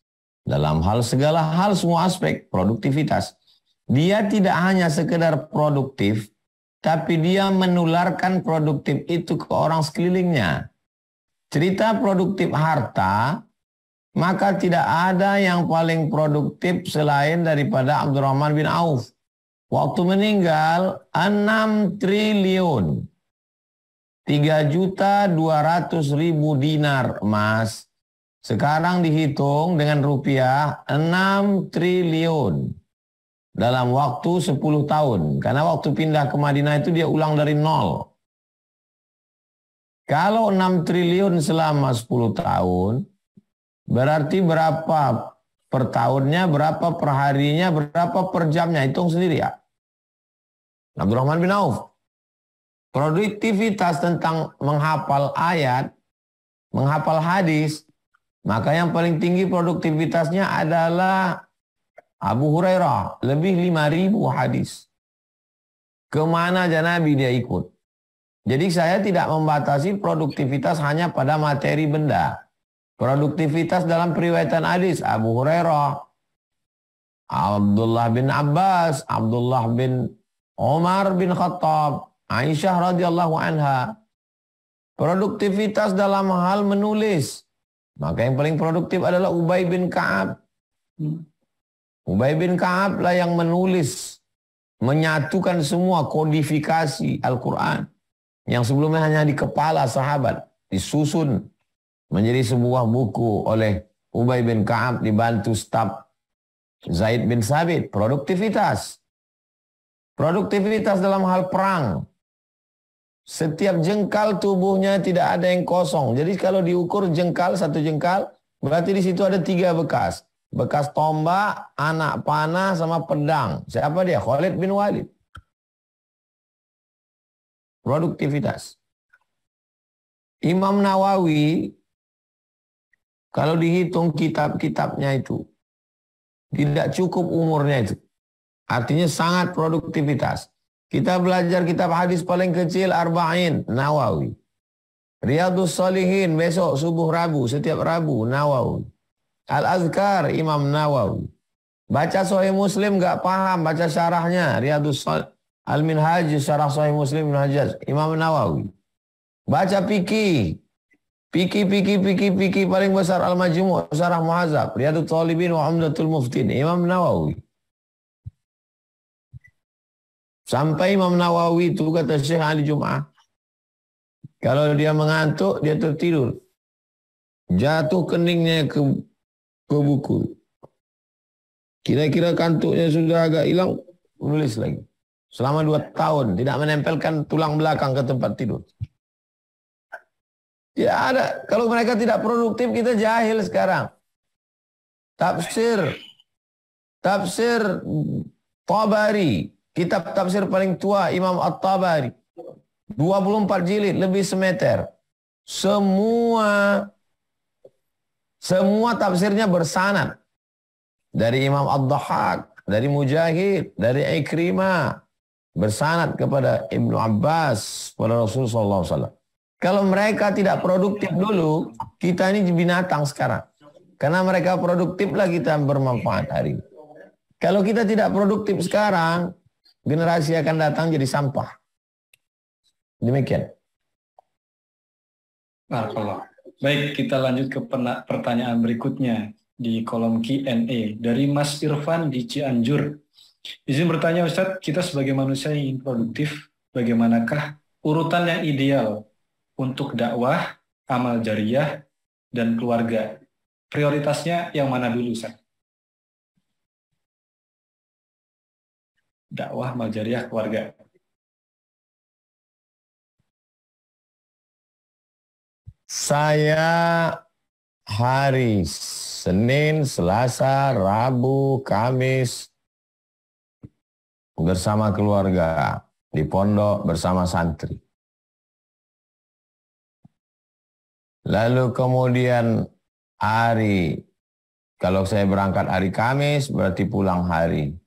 Dalam hal segala hal, semua aspek produktivitas. Dia tidak hanya sekedar produktif, tapi dia menularkan produktif itu ke orang sekelilingnya. Cerita produktif harta, maka tidak ada yang paling produktif selain daripada Abdurrahman bin Auf. Waktu meninggal 6 triliun. 3.200.000 dinar emas. Sekarang dihitung dengan rupiah 6 triliun. Dalam waktu 10 tahun. Karena waktu pindah ke Madinah itu dia ulang dari nol. Kalau 6 triliun selama 10 tahun, berarti berapa per tahunnya, berapa per harinya, berapa per jamnya. Hitung sendiri ya. Abdurrahman bin Auf. Produktivitas tentang menghafal ayat, menghafal hadis, maka yang paling tinggi produktivitasnya adalah Abu Hurairah, lebih 5.000 hadis. Kemana aja Nabi dia ikut. Jadi saya tidak membatasi produktivitas hanya pada materi benda. Produktivitas dalam periwayatan hadis, Abu Hurairah, Abdullah bin Abbas, Abdullah bin Umar bin Khattab, Aisyah radhiyallahu anha. Produktivitas dalam hal menulis, maka yang paling produktif adalah Ubay bin Ka'ab. Ubay bin Ka'ab lah yang menulis, menyatukan semua kodifikasi Al-Quran yang sebelumnya hanya di kepala sahabat, disusun menjadi sebuah buku oleh Ubay bin Ka'ab dibantu staf Zaid bin Sabit. Produktivitas. Produktivitas dalam hal perang. Setiap jengkal tubuhnya tidak ada yang kosong. Jadi kalau diukur jengkal, satu jengkal, berarti di situ ada 3 bekas. Bekas tombak, anak panah, sama pedang. Siapa dia? Khalid bin Walid. Produktivitas. Imam Nawawi, kalau dihitung kitab-kitabnya itu, tidak cukup umurnya itu. Artinya sangat produktivitas. Kita belajar kitab hadis paling kecil, Arba'in, Nawawi. Riyadhus Shalihin, besok subuh Rabu, setiap Rabu, Nawawi. Al-Azkar, Imam Nawawi. Baca Sahih Muslim gak paham, baca syarahnya. Riyadhus Al-Minhaj, syarah Sahih Muslim Ibn Hajjaj, Imam Nawawi. Baca fikih. Fikih paling besar Al-Majmu', syarah Muhadzab. Riyadhut Talibin wa Umdatul Muftin, Imam Nawawi. Sampai Imam Nawawi itu kata Syekh Ali Jum'ah, kalau dia mengantuk, dia tertidur. Jatuh keningnya ke buku. Kira-kira kantuknya sudah agak hilang, menulis lagi. Selama 2 tahun, tidak menempelkan tulang belakang ke tempat tidur. Tidak ada. Kalau mereka tidak produktif, kita jahil sekarang. Tafsir Tabari, kitab tafsir paling tua Imam At-Tabari. 24 jilid, lebih semeter. Semua tafsirnya bersanad. Dari Imam Ad-Dhahhak, dari Mujahid, dari Ikrimah. Bersanad kepada Ibnu Abbas, kepada Rasulullah SAW. Kalau mereka tidak produktif dulu, kita ini binatang sekarang. Karena mereka produktiflah kita bermanfaat hari ini. Kalau kita tidak produktif sekarang, generasi akan datang jadi sampah. Demikian. Barakallah. Baik, kita lanjut ke pertanyaan berikutnya di kolom Q&A dari Mas Irfan di Cianjur. Izin bertanya Ustadz, kita sebagai manusia yang ingin produktif, bagaimanakah urutan yang ideal untuk dakwah, amal jariyah, dan keluarga? Prioritasnya yang mana dulu, Ustadz? Dakwah, amal jariyah, keluarga. Saya hari Senin, Selasa, Rabu, Kamis bersama keluarga di pondok bersama santri. Lalu kemudian kalau saya berangkat hari Kamis berarti pulang hari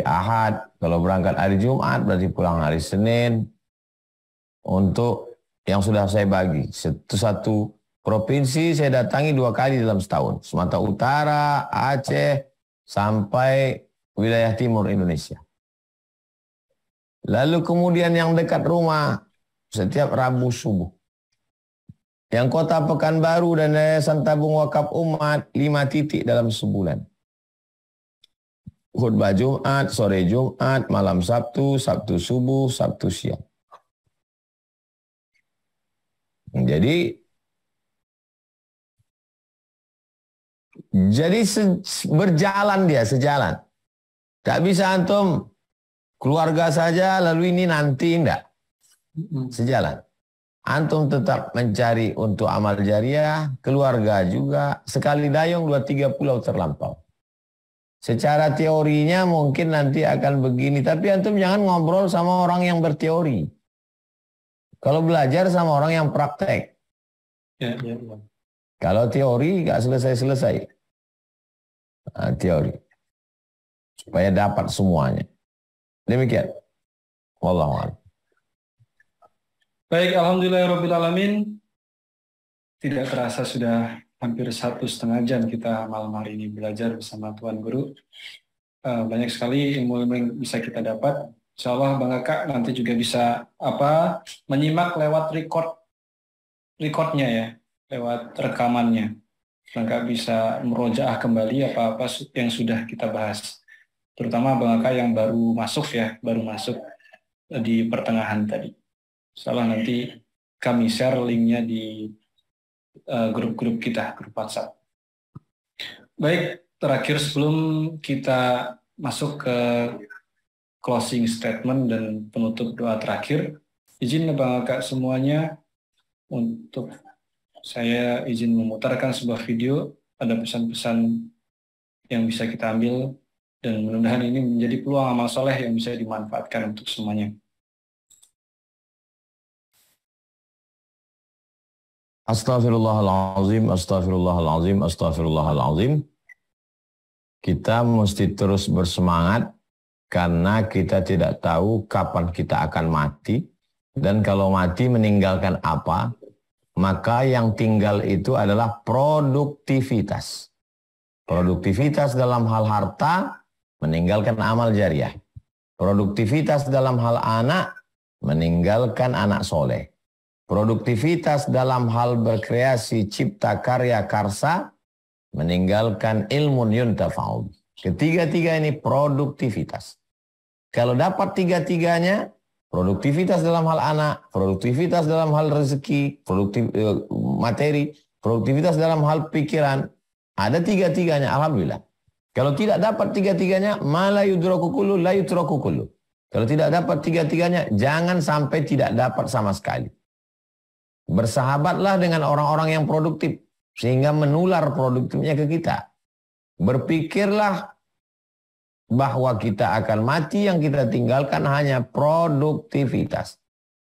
Ahad. Kalau berangkat hari Jumat berarti pulang hari Senin. Untuk yang sudah saya bagi, satu provinsi saya datangi 2 kali dalam setahun. Sumatera Utara, Aceh, sampai wilayah timur Indonesia. Lalu kemudian yang dekat rumah, setiap Rabu subuh. Yang kota Pekanbaru dan Yayasan Tabung Wakaf Umat 5 titik dalam sebulan. Khutbah Jumat, sore Jumat, malam Sabtu, Sabtu subuh, Sabtu siang. Jadi berjalan dia, sejalan. Tak bisa antum keluarga saja lalu ini nanti, enggak. Sejalan. Antum tetap mencari untuk amal jariah, keluarga juga, sekali dayung 2-3 pulau terlampau. Secara teorinya mungkin nanti akan begini, tapi antum jangan ngobrol sama orang yang berteori. Kalau belajar sama orang yang praktek. Ya. Kalau teori nggak selesai-selesai. Nah, teori. Supaya dapat semuanya. Demikian. Wallahu a'lam. Baik, alhamdulillahirrabbilalamin. Tidak terasa sudah hampir 1,5 jam kita malam hari ini belajar bersama Tuan Guru. Banyak sekali ilmu-ilmu yang bisa kita dapat. Insya Allah Bang Kakak nanti juga bisa menyimak lewat recordnya ya, lewat rekamannya. Bang Kakak bisa merojaah kembali apa-apa yang sudah kita bahas. Terutama Bang Kakak yang baru masuk di pertengahan tadi. Insya Allah nanti kami share linknya di grup-grup kita, grup WhatsApp. Baik, terakhir sebelum kita masuk ke closing statement dan penutup doa terakhir, izin Bang Kakak semuanya untuk saya izin memutarkan sebuah video, ada pesan-pesan yang bisa kita ambil dan mudah-mudahan ini menjadi peluang amal soleh yang bisa dimanfaatkan untuk semuanya. Astaghfirullahaladzim, astaghfirullahaladzim, astaghfirullahaladzim. Kita mesti terus bersemangat karena kita tidak tahu kapan kita akan mati. Dan kalau mati meninggalkan apa, maka yang tinggal itu adalah produktivitas. Produktivitas dalam hal harta, meninggalkan amal jariah. Produktivitas dalam hal anak, meninggalkan anak soleh. Produktivitas dalam hal berkreasi, cipta, karya, karsa, meninggalkan ilmu yuntafa'u. Ketiga-tiga ini produktivitas. Kalau dapat tiga-tiganya, produktivitas dalam hal anak, produktivitas dalam hal rezeki, materi, produktivitas dalam hal pikiran, ada tiga-tiganya, alhamdulillah. Kalau tidak dapat tiga-tiganya, la yudraku kullu, la yutraku kullu. Kalau tidak dapat tiga-tiganya, jangan sampai tidak dapat sama sekali. Bersahabatlah dengan orang-orang yang produktif, sehingga menular produktifnya ke kita. Berpikirlah bahwa kita akan mati, yang kita tinggalkan hanya produktivitas.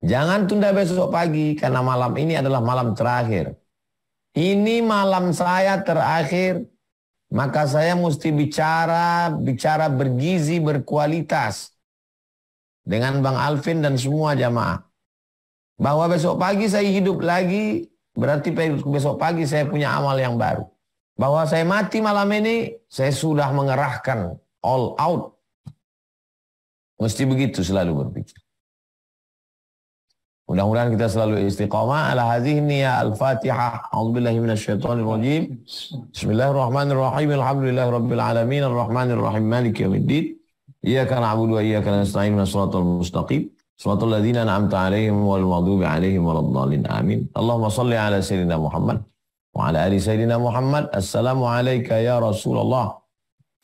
Jangan tunda besok pagi, karena malam ini adalah malam terakhir. Ini malam saya terakhir, maka saya mesti bicara bergizi, berkualitas dengan Bang Alvin dan semua jamaah. Bahwa besok pagi saya hidup lagi berarti besok pagi saya punya amal yang baru. Bahwa saya mati malam ini, saya sudah mengerahkan all out. Mesti begitu selalu berpikir. Mudah-mudahan kita selalu istiqamah ala hadhihi niyya al-Fatihah. A'udzubillahi minasyaitonir rajim. Bismillahirrahmanirrahim. Alhamdulillahi rabbil alamin arrahmanir rahim maliki yaumiddin. Iyyaka na'budu wa iyyaka nasta'in ihdinas siratal mustaqim. Shiratal ladzina an'amta 'alaihim ghairil maghdubi 'alaihim waladdallin. Amin. Allahumma shalli ala sayyidina Muhammad wa ala ali sayyidina Muhammad. Assalamu alayka ya Rasulullah.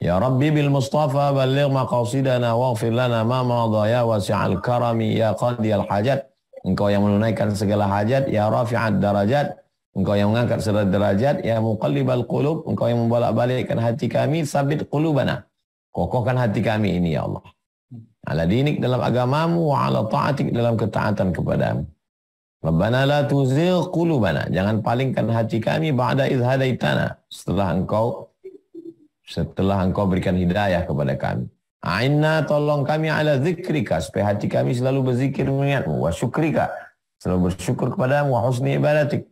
Ya Rabbi bil Mustafa balligh maqasidana waghfir lana ma madha ya wasi'al karami ya qadiyal hajat. Engkau yang menunaikan segala hajat, ya rafi'ad darajat. Engkau yang mengangkat segala derajat, ya muqallibal qulub. Engkau yang membolak-balikkan hati kami, sabit qulubana. Kokohkan hati kami ini ya Allah. Ala dinik dalam agamamu, wa ala ta'atik dalam ketaatan kepadamu. Rabbana la tuzigh qulubana. Jangan palingkan hati kami ba'da idh hadaitana. Setelah engkau berikan hidayah kepada kami. A'inna, tolong kami ala zikrika, supaya hati kami selalu berzikir mengingatmu, wa syukrika, selalu bersyukur kepadamu, wa husni ibadatik,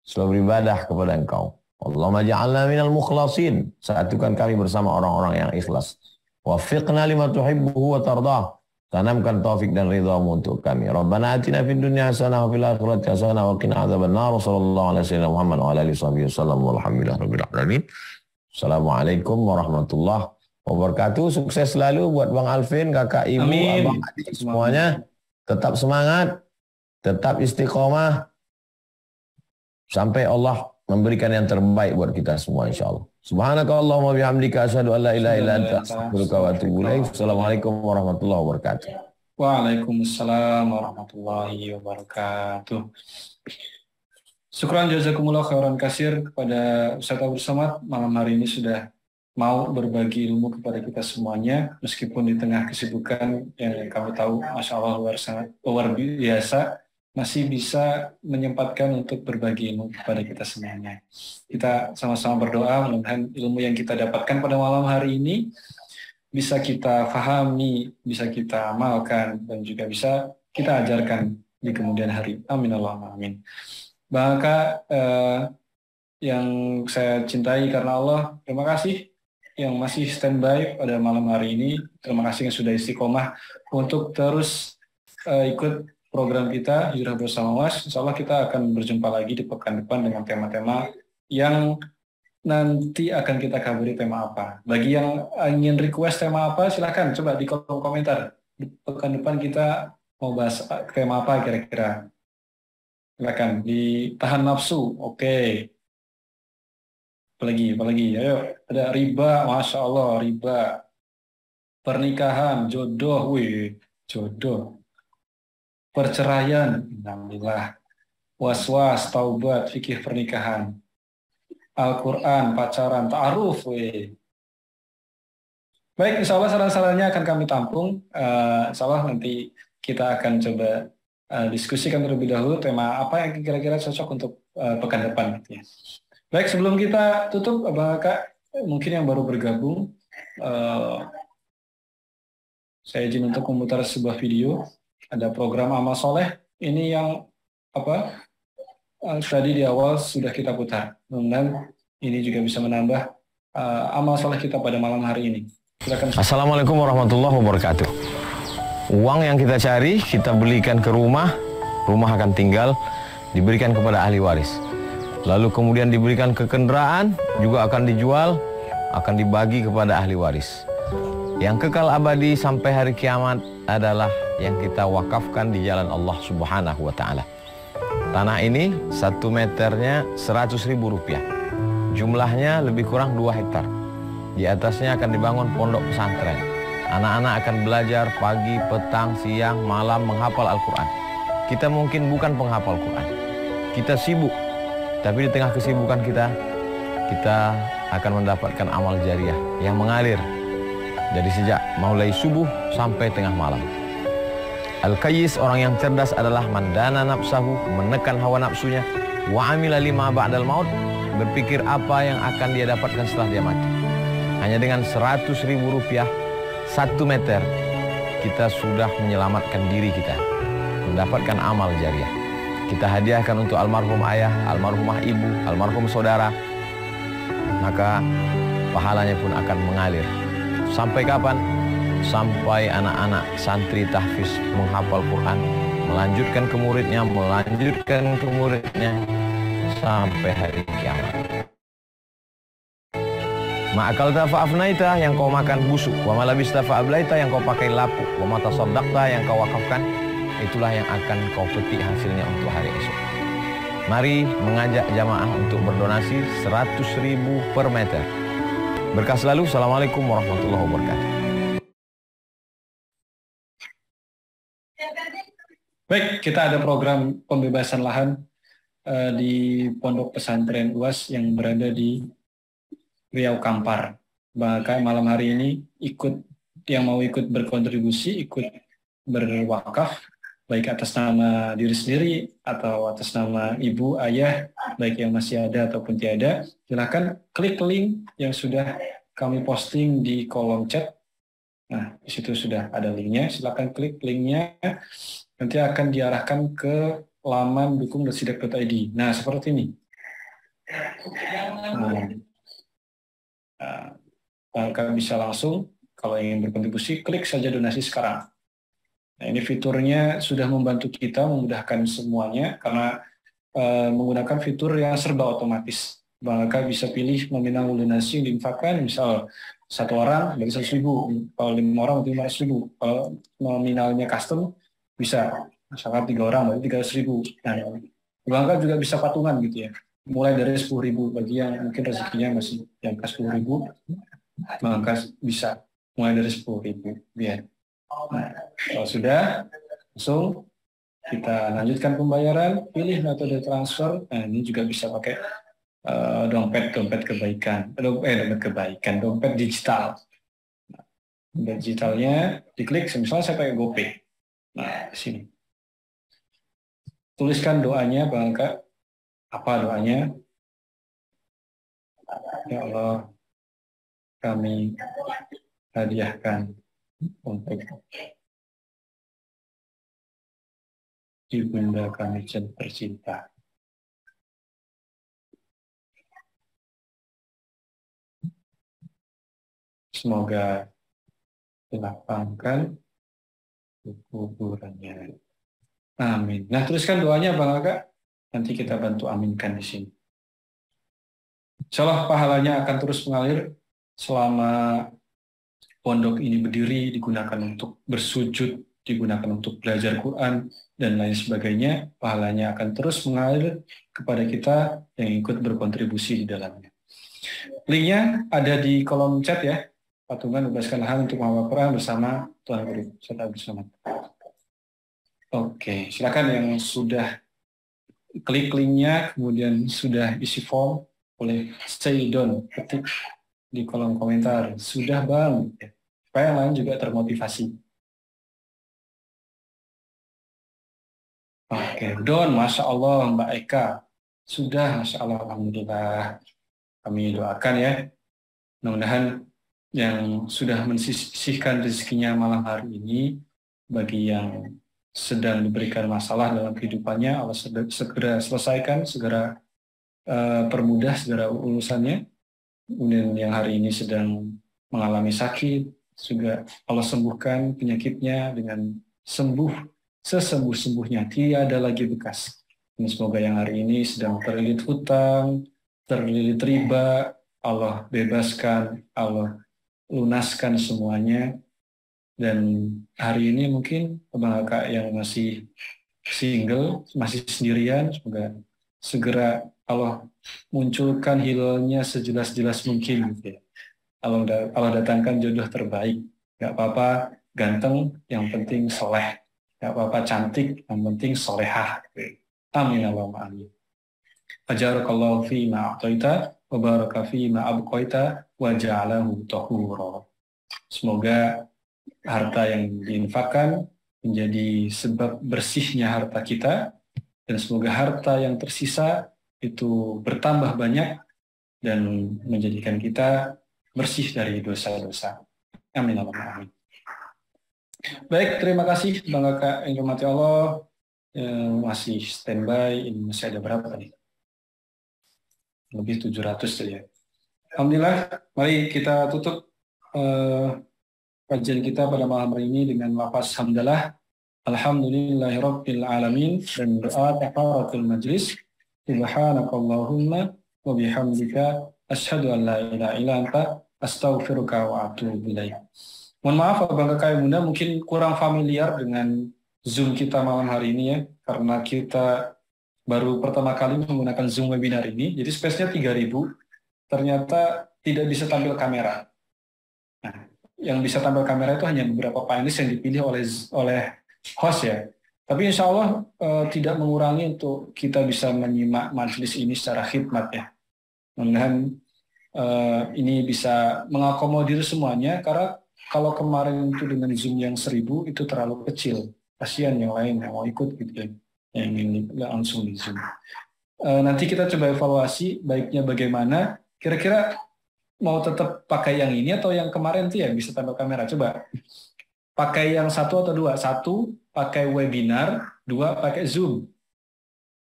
selalu beribadah kepada engkau. Allahumma ja'alna minal mukhlasin, satukan kami bersama orang-orang yang ikhlas. Wafiqna lima tuhibbuhu wa tardah, tanamkan taufik dan ridhamu untuk kami. Rabbana atina fid dunya hasanah wa fil akhirati hasanah wa qina adzabannar. Sallallahu alaihi wasallam Muhammad wa ala alihi wasallam walhamdulillahi rabbil alamin. Assalamualaikum warahmatullahi wabarakatuh. Sukses selalu buat Bang Alvin, kakak ibu, Amin. abang adik semuanya. Tetap semangat, tetap istiqomah sampai Allah memberikan yang terbaik buat kita semua insyaallah. Subhanakallahumma bihamdika asyhadu an la ilaha illa anta astaghfiruka wa atubu ilaik. Assalamualaikum warahmatullahi wabarakatuh. Waalaikumsalam warahmatullahi wabarakatuh. Syukran jazakumullah khairan kasir kepada Ustaz Abdul Somad malam hari ini sudah mau berbagi ilmu kepada kita semuanya, meskipun di tengah kesibukan yang kami tahu, Masya Allah luar biasa, masih bisa menyempatkan untuk berbagi ilmu kepada kita semuanya. Kita sama-sama berdoa, mudah-mudahan ilmu yang kita dapatkan pada malam hari ini bisa kita fahami, bisa kita amalkan, dan juga bisa kita ajarkan di kemudian hari. Amin Allahumma amin. Maka yang saya cintai karena Allah, terima kasih yang masih standby pada malam hari ini. Terima kasih yang sudah istiqomah untuk terus ikut program kita Hijrah Bersama Was. Insya Allah kita akan berjumpa lagi di pekan depan dengan tema-tema yang nanti akan kita kabari tema apa. Bagi yang ingin request tema apa, silahkan coba di kolom komentar. Di pekan depan kita mau bahas tema apa kira-kira. Silakan, ditahan nafsu, oke. Apalagi, ayo, ada riba, Masya Allah, riba, pernikahan, jodoh, jodoh, perceraian, alhamdulillah, was-was, taubat, fikih pernikahan, Al-Quran, pacaran, ta'aruf, Baik, insya Allah saran-sarannya akan kami tampung, insya Allah nanti kita akan coba diskusikan terlebih dahulu tema apa yang kira-kira cocok untuk pekan depan, gitu ya. Baik, sebelum kita tutup, Abang Kak, mungkin yang baru bergabung, saya izin untuk memutar sebuah video. Ada program Amal Soleh, ini yang tadi di awal sudah kita putar. Mudah-mudahan ini juga bisa menambah amal soleh kita pada malam hari ini. Silakan. Assalamualaikum warahmatullahi wabarakatuh. Uang yang kita cari, kita belikan ke rumah akan tinggal, diberikan kepada ahli waris. Lalu kemudian diberikan ke kendaraan, juga akan dijual, akan dibagi kepada ahli waris. Yang kekal abadi sampai hari kiamat adalah yang kita wakafkan di jalan Allah Subhanahu wa Ta'ala. Tanah ini 1 meternya 100.000 rupiah. Jumlahnya lebih kurang 2 hektar. Di atasnya akan dibangun pondok pesantren. Anak-anak akan belajar pagi, petang, siang, malam menghafal Al-Quran. Kita mungkin bukan penghafal Quran. Kita sibuk. Tapi di tengah kesibukan kita akan mendapatkan amal jariah yang mengalir dari sejak mulai subuh sampai tengah malam. Al-Qayyis, orang yang cerdas, adalah mandana nafsahu, menekan hawa nafsunya, wa amila lima ba'dal maut, berpikir apa yang akan dia dapatkan setelah dia mati. Hanya dengan 100.000 rupiah 1 meter, kita sudah menyelamatkan diri kita, mendapatkan amal jariah. kita hadiahkan untuk almarhum ayah, almarhumah ibu, almarhum saudara, maka pahalanya pun akan mengalir. Sampai kapan? Sampai anak-anak santri tahfiz menghafal Quran, melanjutkan ke muridnya, sampai hari kiamat. Ma'akal tafa'afnaita, yang kau makan busuk, wa malabis tafa'ablaita, yang kau pakai lapuk, wa matasaddaqta, yang kau wakafkan, itulah yang akan kau petik hasilnya untuk hari esok. Mari mengajak jamaah untuk berdonasi 100.000 per meter. Berkah selalu. Assalamualaikum warahmatullahi wabarakatuh. Baik, kita ada program pembebasan lahan di Pondok Pesantren UAS yang berada di Riau Kampar. Maka malam hari ini yang mau ikut berkontribusi, ikut berwakaf, baik atas nama diri sendiri atau atas nama ibu, ayah, baik yang masih ada ataupun tiada, silakan klik link yang sudah kami posting di kolom chat. Nah, di situ sudah ada linknya. Silakan klik linknya. Nanti akan diarahkan ke laman dukung.sidak.id. Nah, seperti ini. Kalian bisa langsung, kalau ingin berkontribusi, klik saja donasi sekarang. Nah, ini fiturnya sudah membantu kita, memudahkan semuanya, karena menggunakan fitur yang serba otomatis. Maka bisa pilih nominal donasi yang diinfakkan, misal 1 orang dari 100.000, kalau 5 orang berarti 500.000, kalau nominalnya custom bisa, misalkan 3 orang berarti 300.000. Nah, bahkan juga bisa patungan gitu ya, mulai dari 10.000 bagi yang mungkin rezekinya masih yang ke 10.000, maka bisa mulai dari 10.000 biar. Nah, kalau sudah, langsung kita lanjutkan pembayaran, pilih metode transfer. Nah, ini juga bisa pakai dompet digital. Nah, dompet digitalnya diklik, misalnya saya pakai GoPay. Nah, di sini tuliskan doanya, Bang Kak. Apa doanya? Ya Allah, kami hadiahkan untuk ibunda kami tercinta. Semoga dilapangkan kuburannya. Amin. Nah, tuliskan doanya, Bang Aga. Nanti kita bantu aminkan di sini. Insyaallah pahalanya akan terus mengalir selama pondok ini berdiri, digunakan untuk bersujud, digunakan untuk belajar Quran, dan lain sebagainya. Pahalanya akan terus mengalir kepada kita yang ikut berkontribusi di dalamnya. Linknya ada di kolom chat ya. Patungan bebaskan lahan untuk menghafal Quran bersama Tuhan Guru. Serta bersama. Oke, silakan yang sudah klik linknya, kemudian sudah isi form, boleh stay down, ketik di kolom komentar. Sudah Bang, supaya yang lain juga termotivasi. Oke, Don, Masya Allah Mbak Eka. Sudah, Masya Allah, Alhamdulillah. Kami doakan ya, mudah-mudahan yang sudah mensisihkan rezekinya malam hari ini, bagi yang sedang diberikan masalah dalam kehidupannya, Allah segera selesaikan, segera permudah, segera urusannya. Kemudian yang hari ini sedang mengalami sakit, juga Allah sembuhkan penyakitnya dengan sembuh sesembuh-sembuhnya, tiada lagi bekas. Dan semoga yang hari ini sedang terlilit hutang, terlilit riba, Allah bebaskan, Allah lunaskan semuanya. Dan hari ini mungkin Abang Kakak yang masih single, masih sendirian, semoga segera Allah munculkan hilalnya sejelas-jelas mungkin gitu ya. Allah datangkan jodoh terbaik. Gak apa-apa ganteng, yang penting soleh. Gak apa-apa cantik, yang penting solehah. Amin Allahumma amin. Ajarakallahu fi ma'ataita wa baraka fi ma'abqaita wa ja'alahu tahura. Semoga harta yang diinfakkan menjadi sebab bersihnya harta kita, dan semoga harta yang tersisa itu bertambah banyak dan menjadikan kita bersih dari dosa-dosa. Amin Allahumma amin. Baik, terima kasih Bang Kakak yang dirahmati Allah. masih standby. Ini masih ada berapa nih? Lebih 700 ya. Alhamdulillah, mari kita tutup kajian kita pada malam hari ini dengan lafaz hamdalah. Alhamdulillahirabbil alamin dan doa kafaratul majlis. Subhanakallahumma wa bihamdika asyhadu an la ilaha illa anta astaghfiruka wa atubu ilaik. Mohon maaf Abang Kakak Ibu Bunda mungkin kurang familiar dengan Zoom kita malam hari ini ya, karena kita baru pertama kali menggunakan Zoom webinar ini. Jadi space-nya 3000, ternyata tidak bisa tampil kamera. Nah, yang bisa tampil kamera itu hanya beberapa panelis yang dipilih oleh host ya. Tapi insya Allah tidak mengurangi untuk kita bisa menyimak majelis ini secara khidmat ya. Mudah-mudahan ini bisa mengakomodir semuanya, karena kalau kemarin itu dengan Zoom yang 1000 itu terlalu kecil. Kasihan yang lain yang mau ikut gitu ya, yang ingin langsung di Zoom. Nanti kita coba evaluasi baiknya bagaimana. Kira-kira mau tetap pakai yang ini atau yang kemarin tuh ya bisa tampil kamera. Coba pakai yang satu atau dua. Satu pakai webinar, dua pakai Zoom.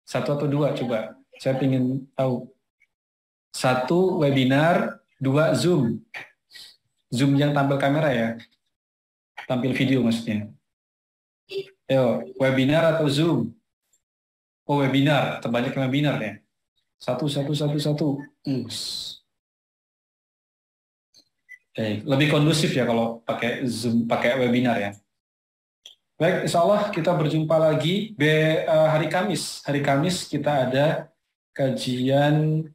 Satu atau dua coba. Saya ingin tahu. Satu webinar, dua Zoom. Zoom yang tampil kamera ya. Tampil video maksudnya. Ayo, webinar atau Zoom? Oh, webinar. Terbanyak webinar ya. Satu. Lebih kondusif ya kalau pakai Zoom, pakai webinar ya. Baik, insya Allah kita berjumpa lagi hari Kamis. Hari Kamis kita ada kajian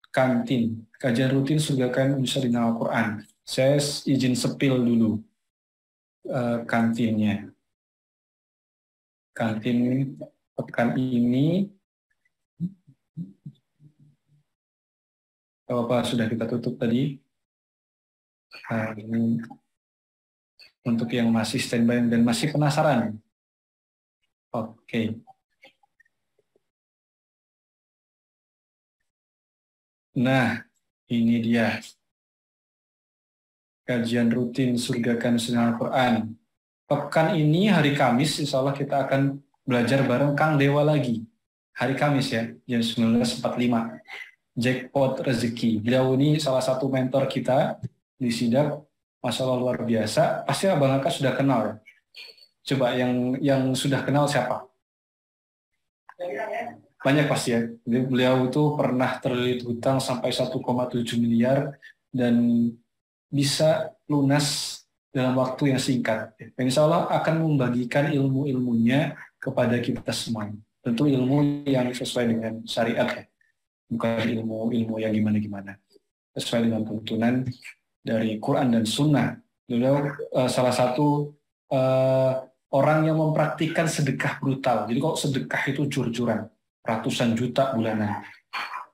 kantin, kajian rutin Surgakan Insyaallah Al-Quran. Saya izin sepil dulu kantinnya. Kantin pekan ini, apa sudah kita tutup tadi. Ini untuk yang masih standby dan masih penasaran. Oke. Nah, ini dia. Kajian rutin Surgakan Insyaallah Al-Quran. Pekan ini hari Kamis, insya Allah kita akan belajar bareng Kang Dewa lagi. Hari Kamis ya, jam 19.45. Jackpot Rezeki. Beliau ini salah satu mentor kita di Sidak. Masya Allah luar biasa. Pasti Abang Aka sudah kenal ya. Coba yang sudah kenal siapa? Banyak pasti ya. Beliau itu pernah terlilit hutang sampai 1,7 miliar dan bisa lunas dalam waktu yang singkat. Dan insya Allah akan membagikan ilmu-ilmunya kepada kita semua. Tentu ilmu yang sesuai dengan syariat ya. Bukan ilmu yang gimana-gimana. Sesuai dengan tuntunan dari Quran dan Sunnah. Beliau salah satu orang yang mempraktikkan sedekah brutal. Jadi kalau sedekah itu jur-juran, ratusan juta bulanan.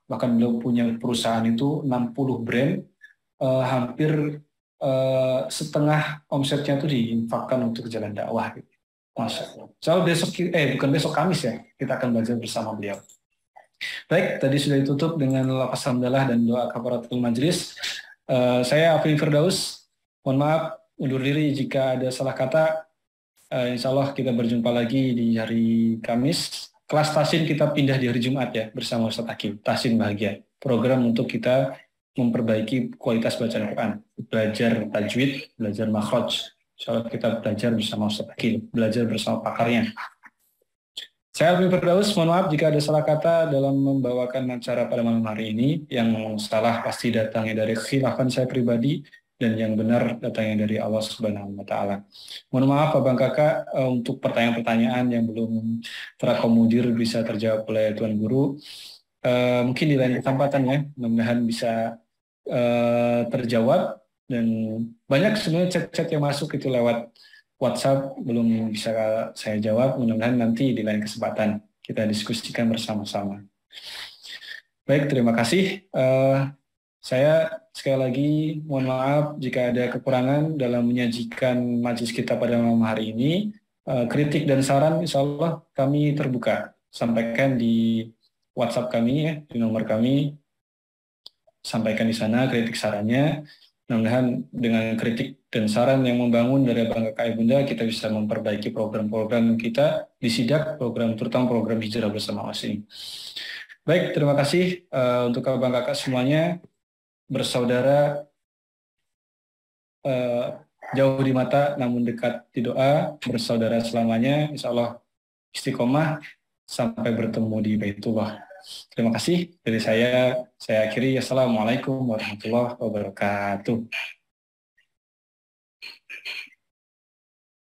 Bahkan beliau punya perusahaan itu 60 brand, hampir setengah omsetnya itu diinfakkan untuk jalan dakwah. Gitu. Masya Allah. So bukan besok Kamis ya, kita akan belajar bersama beliau. Baik, tadi sudah ditutup dengan lafaz hamdalah dan doa kafaratul majlis. Saya Afin Firdaus, mohon maaf undur diri jika ada salah kata. Insya Allah kita berjumpa lagi di hari Kamis. Kelas Tasin kita pindah di hari Jumat ya bersama Ustaz Hakim. Tasin Bahagia, program untuk kita memperbaiki kualitas bacaan Quran, belajar tajwid, belajar makhraj. Insya Allah kita belajar bersama Ustaz Hakim, belajar bersama pakarnya. Saya Afin Firdaus, mohon maaf jika ada salah kata dalam membawakan acara pada malam hari ini. Yang salah pasti datangnya dari khilafan saya pribadi, dan yang benar datangnya dari Allah Subhanahu wa Ta'ala. Mohon maaf Abang Kakak untuk pertanyaan-pertanyaan yang belum terakomodir bisa terjawab oleh Tuan Guru. Mungkin di lain kesempatan ya, mudah-mudahan bisa terjawab. Dan banyak sebenarnya chat-chat yang masuk itu lewat WhatsApp belum bisa saya jawab, mudah-mudahan nanti di lain kesempatan kita diskusikan bersama-sama. Baik, terima kasih. Saya sekali lagi mohon maaf jika ada kekurangan dalam menyajikan majelis kita pada malam hari ini. Kritik dan saran insya Allah kami terbuka. Sampaikan di WhatsApp kami ya, di nomor kami. Sampaikan di sana kritik sarannya. Mudah-mudahan dengan kritik dan saran yang membangun dari Abang Kakak Ibunda, kita bisa memperbaiki program-program kita di SIDAK, terutama program Hijrah Bersama Awas ini. Baik, terima kasih untuk Abang Kakak semuanya, bersaudara jauh di mata namun dekat di doa, bersaudara selamanya, insya Allah istiqomah sampai bertemu di Baitullah. Terima kasih dari saya akhiri. Assalamualaikum warahmatullahi wabarakatuh.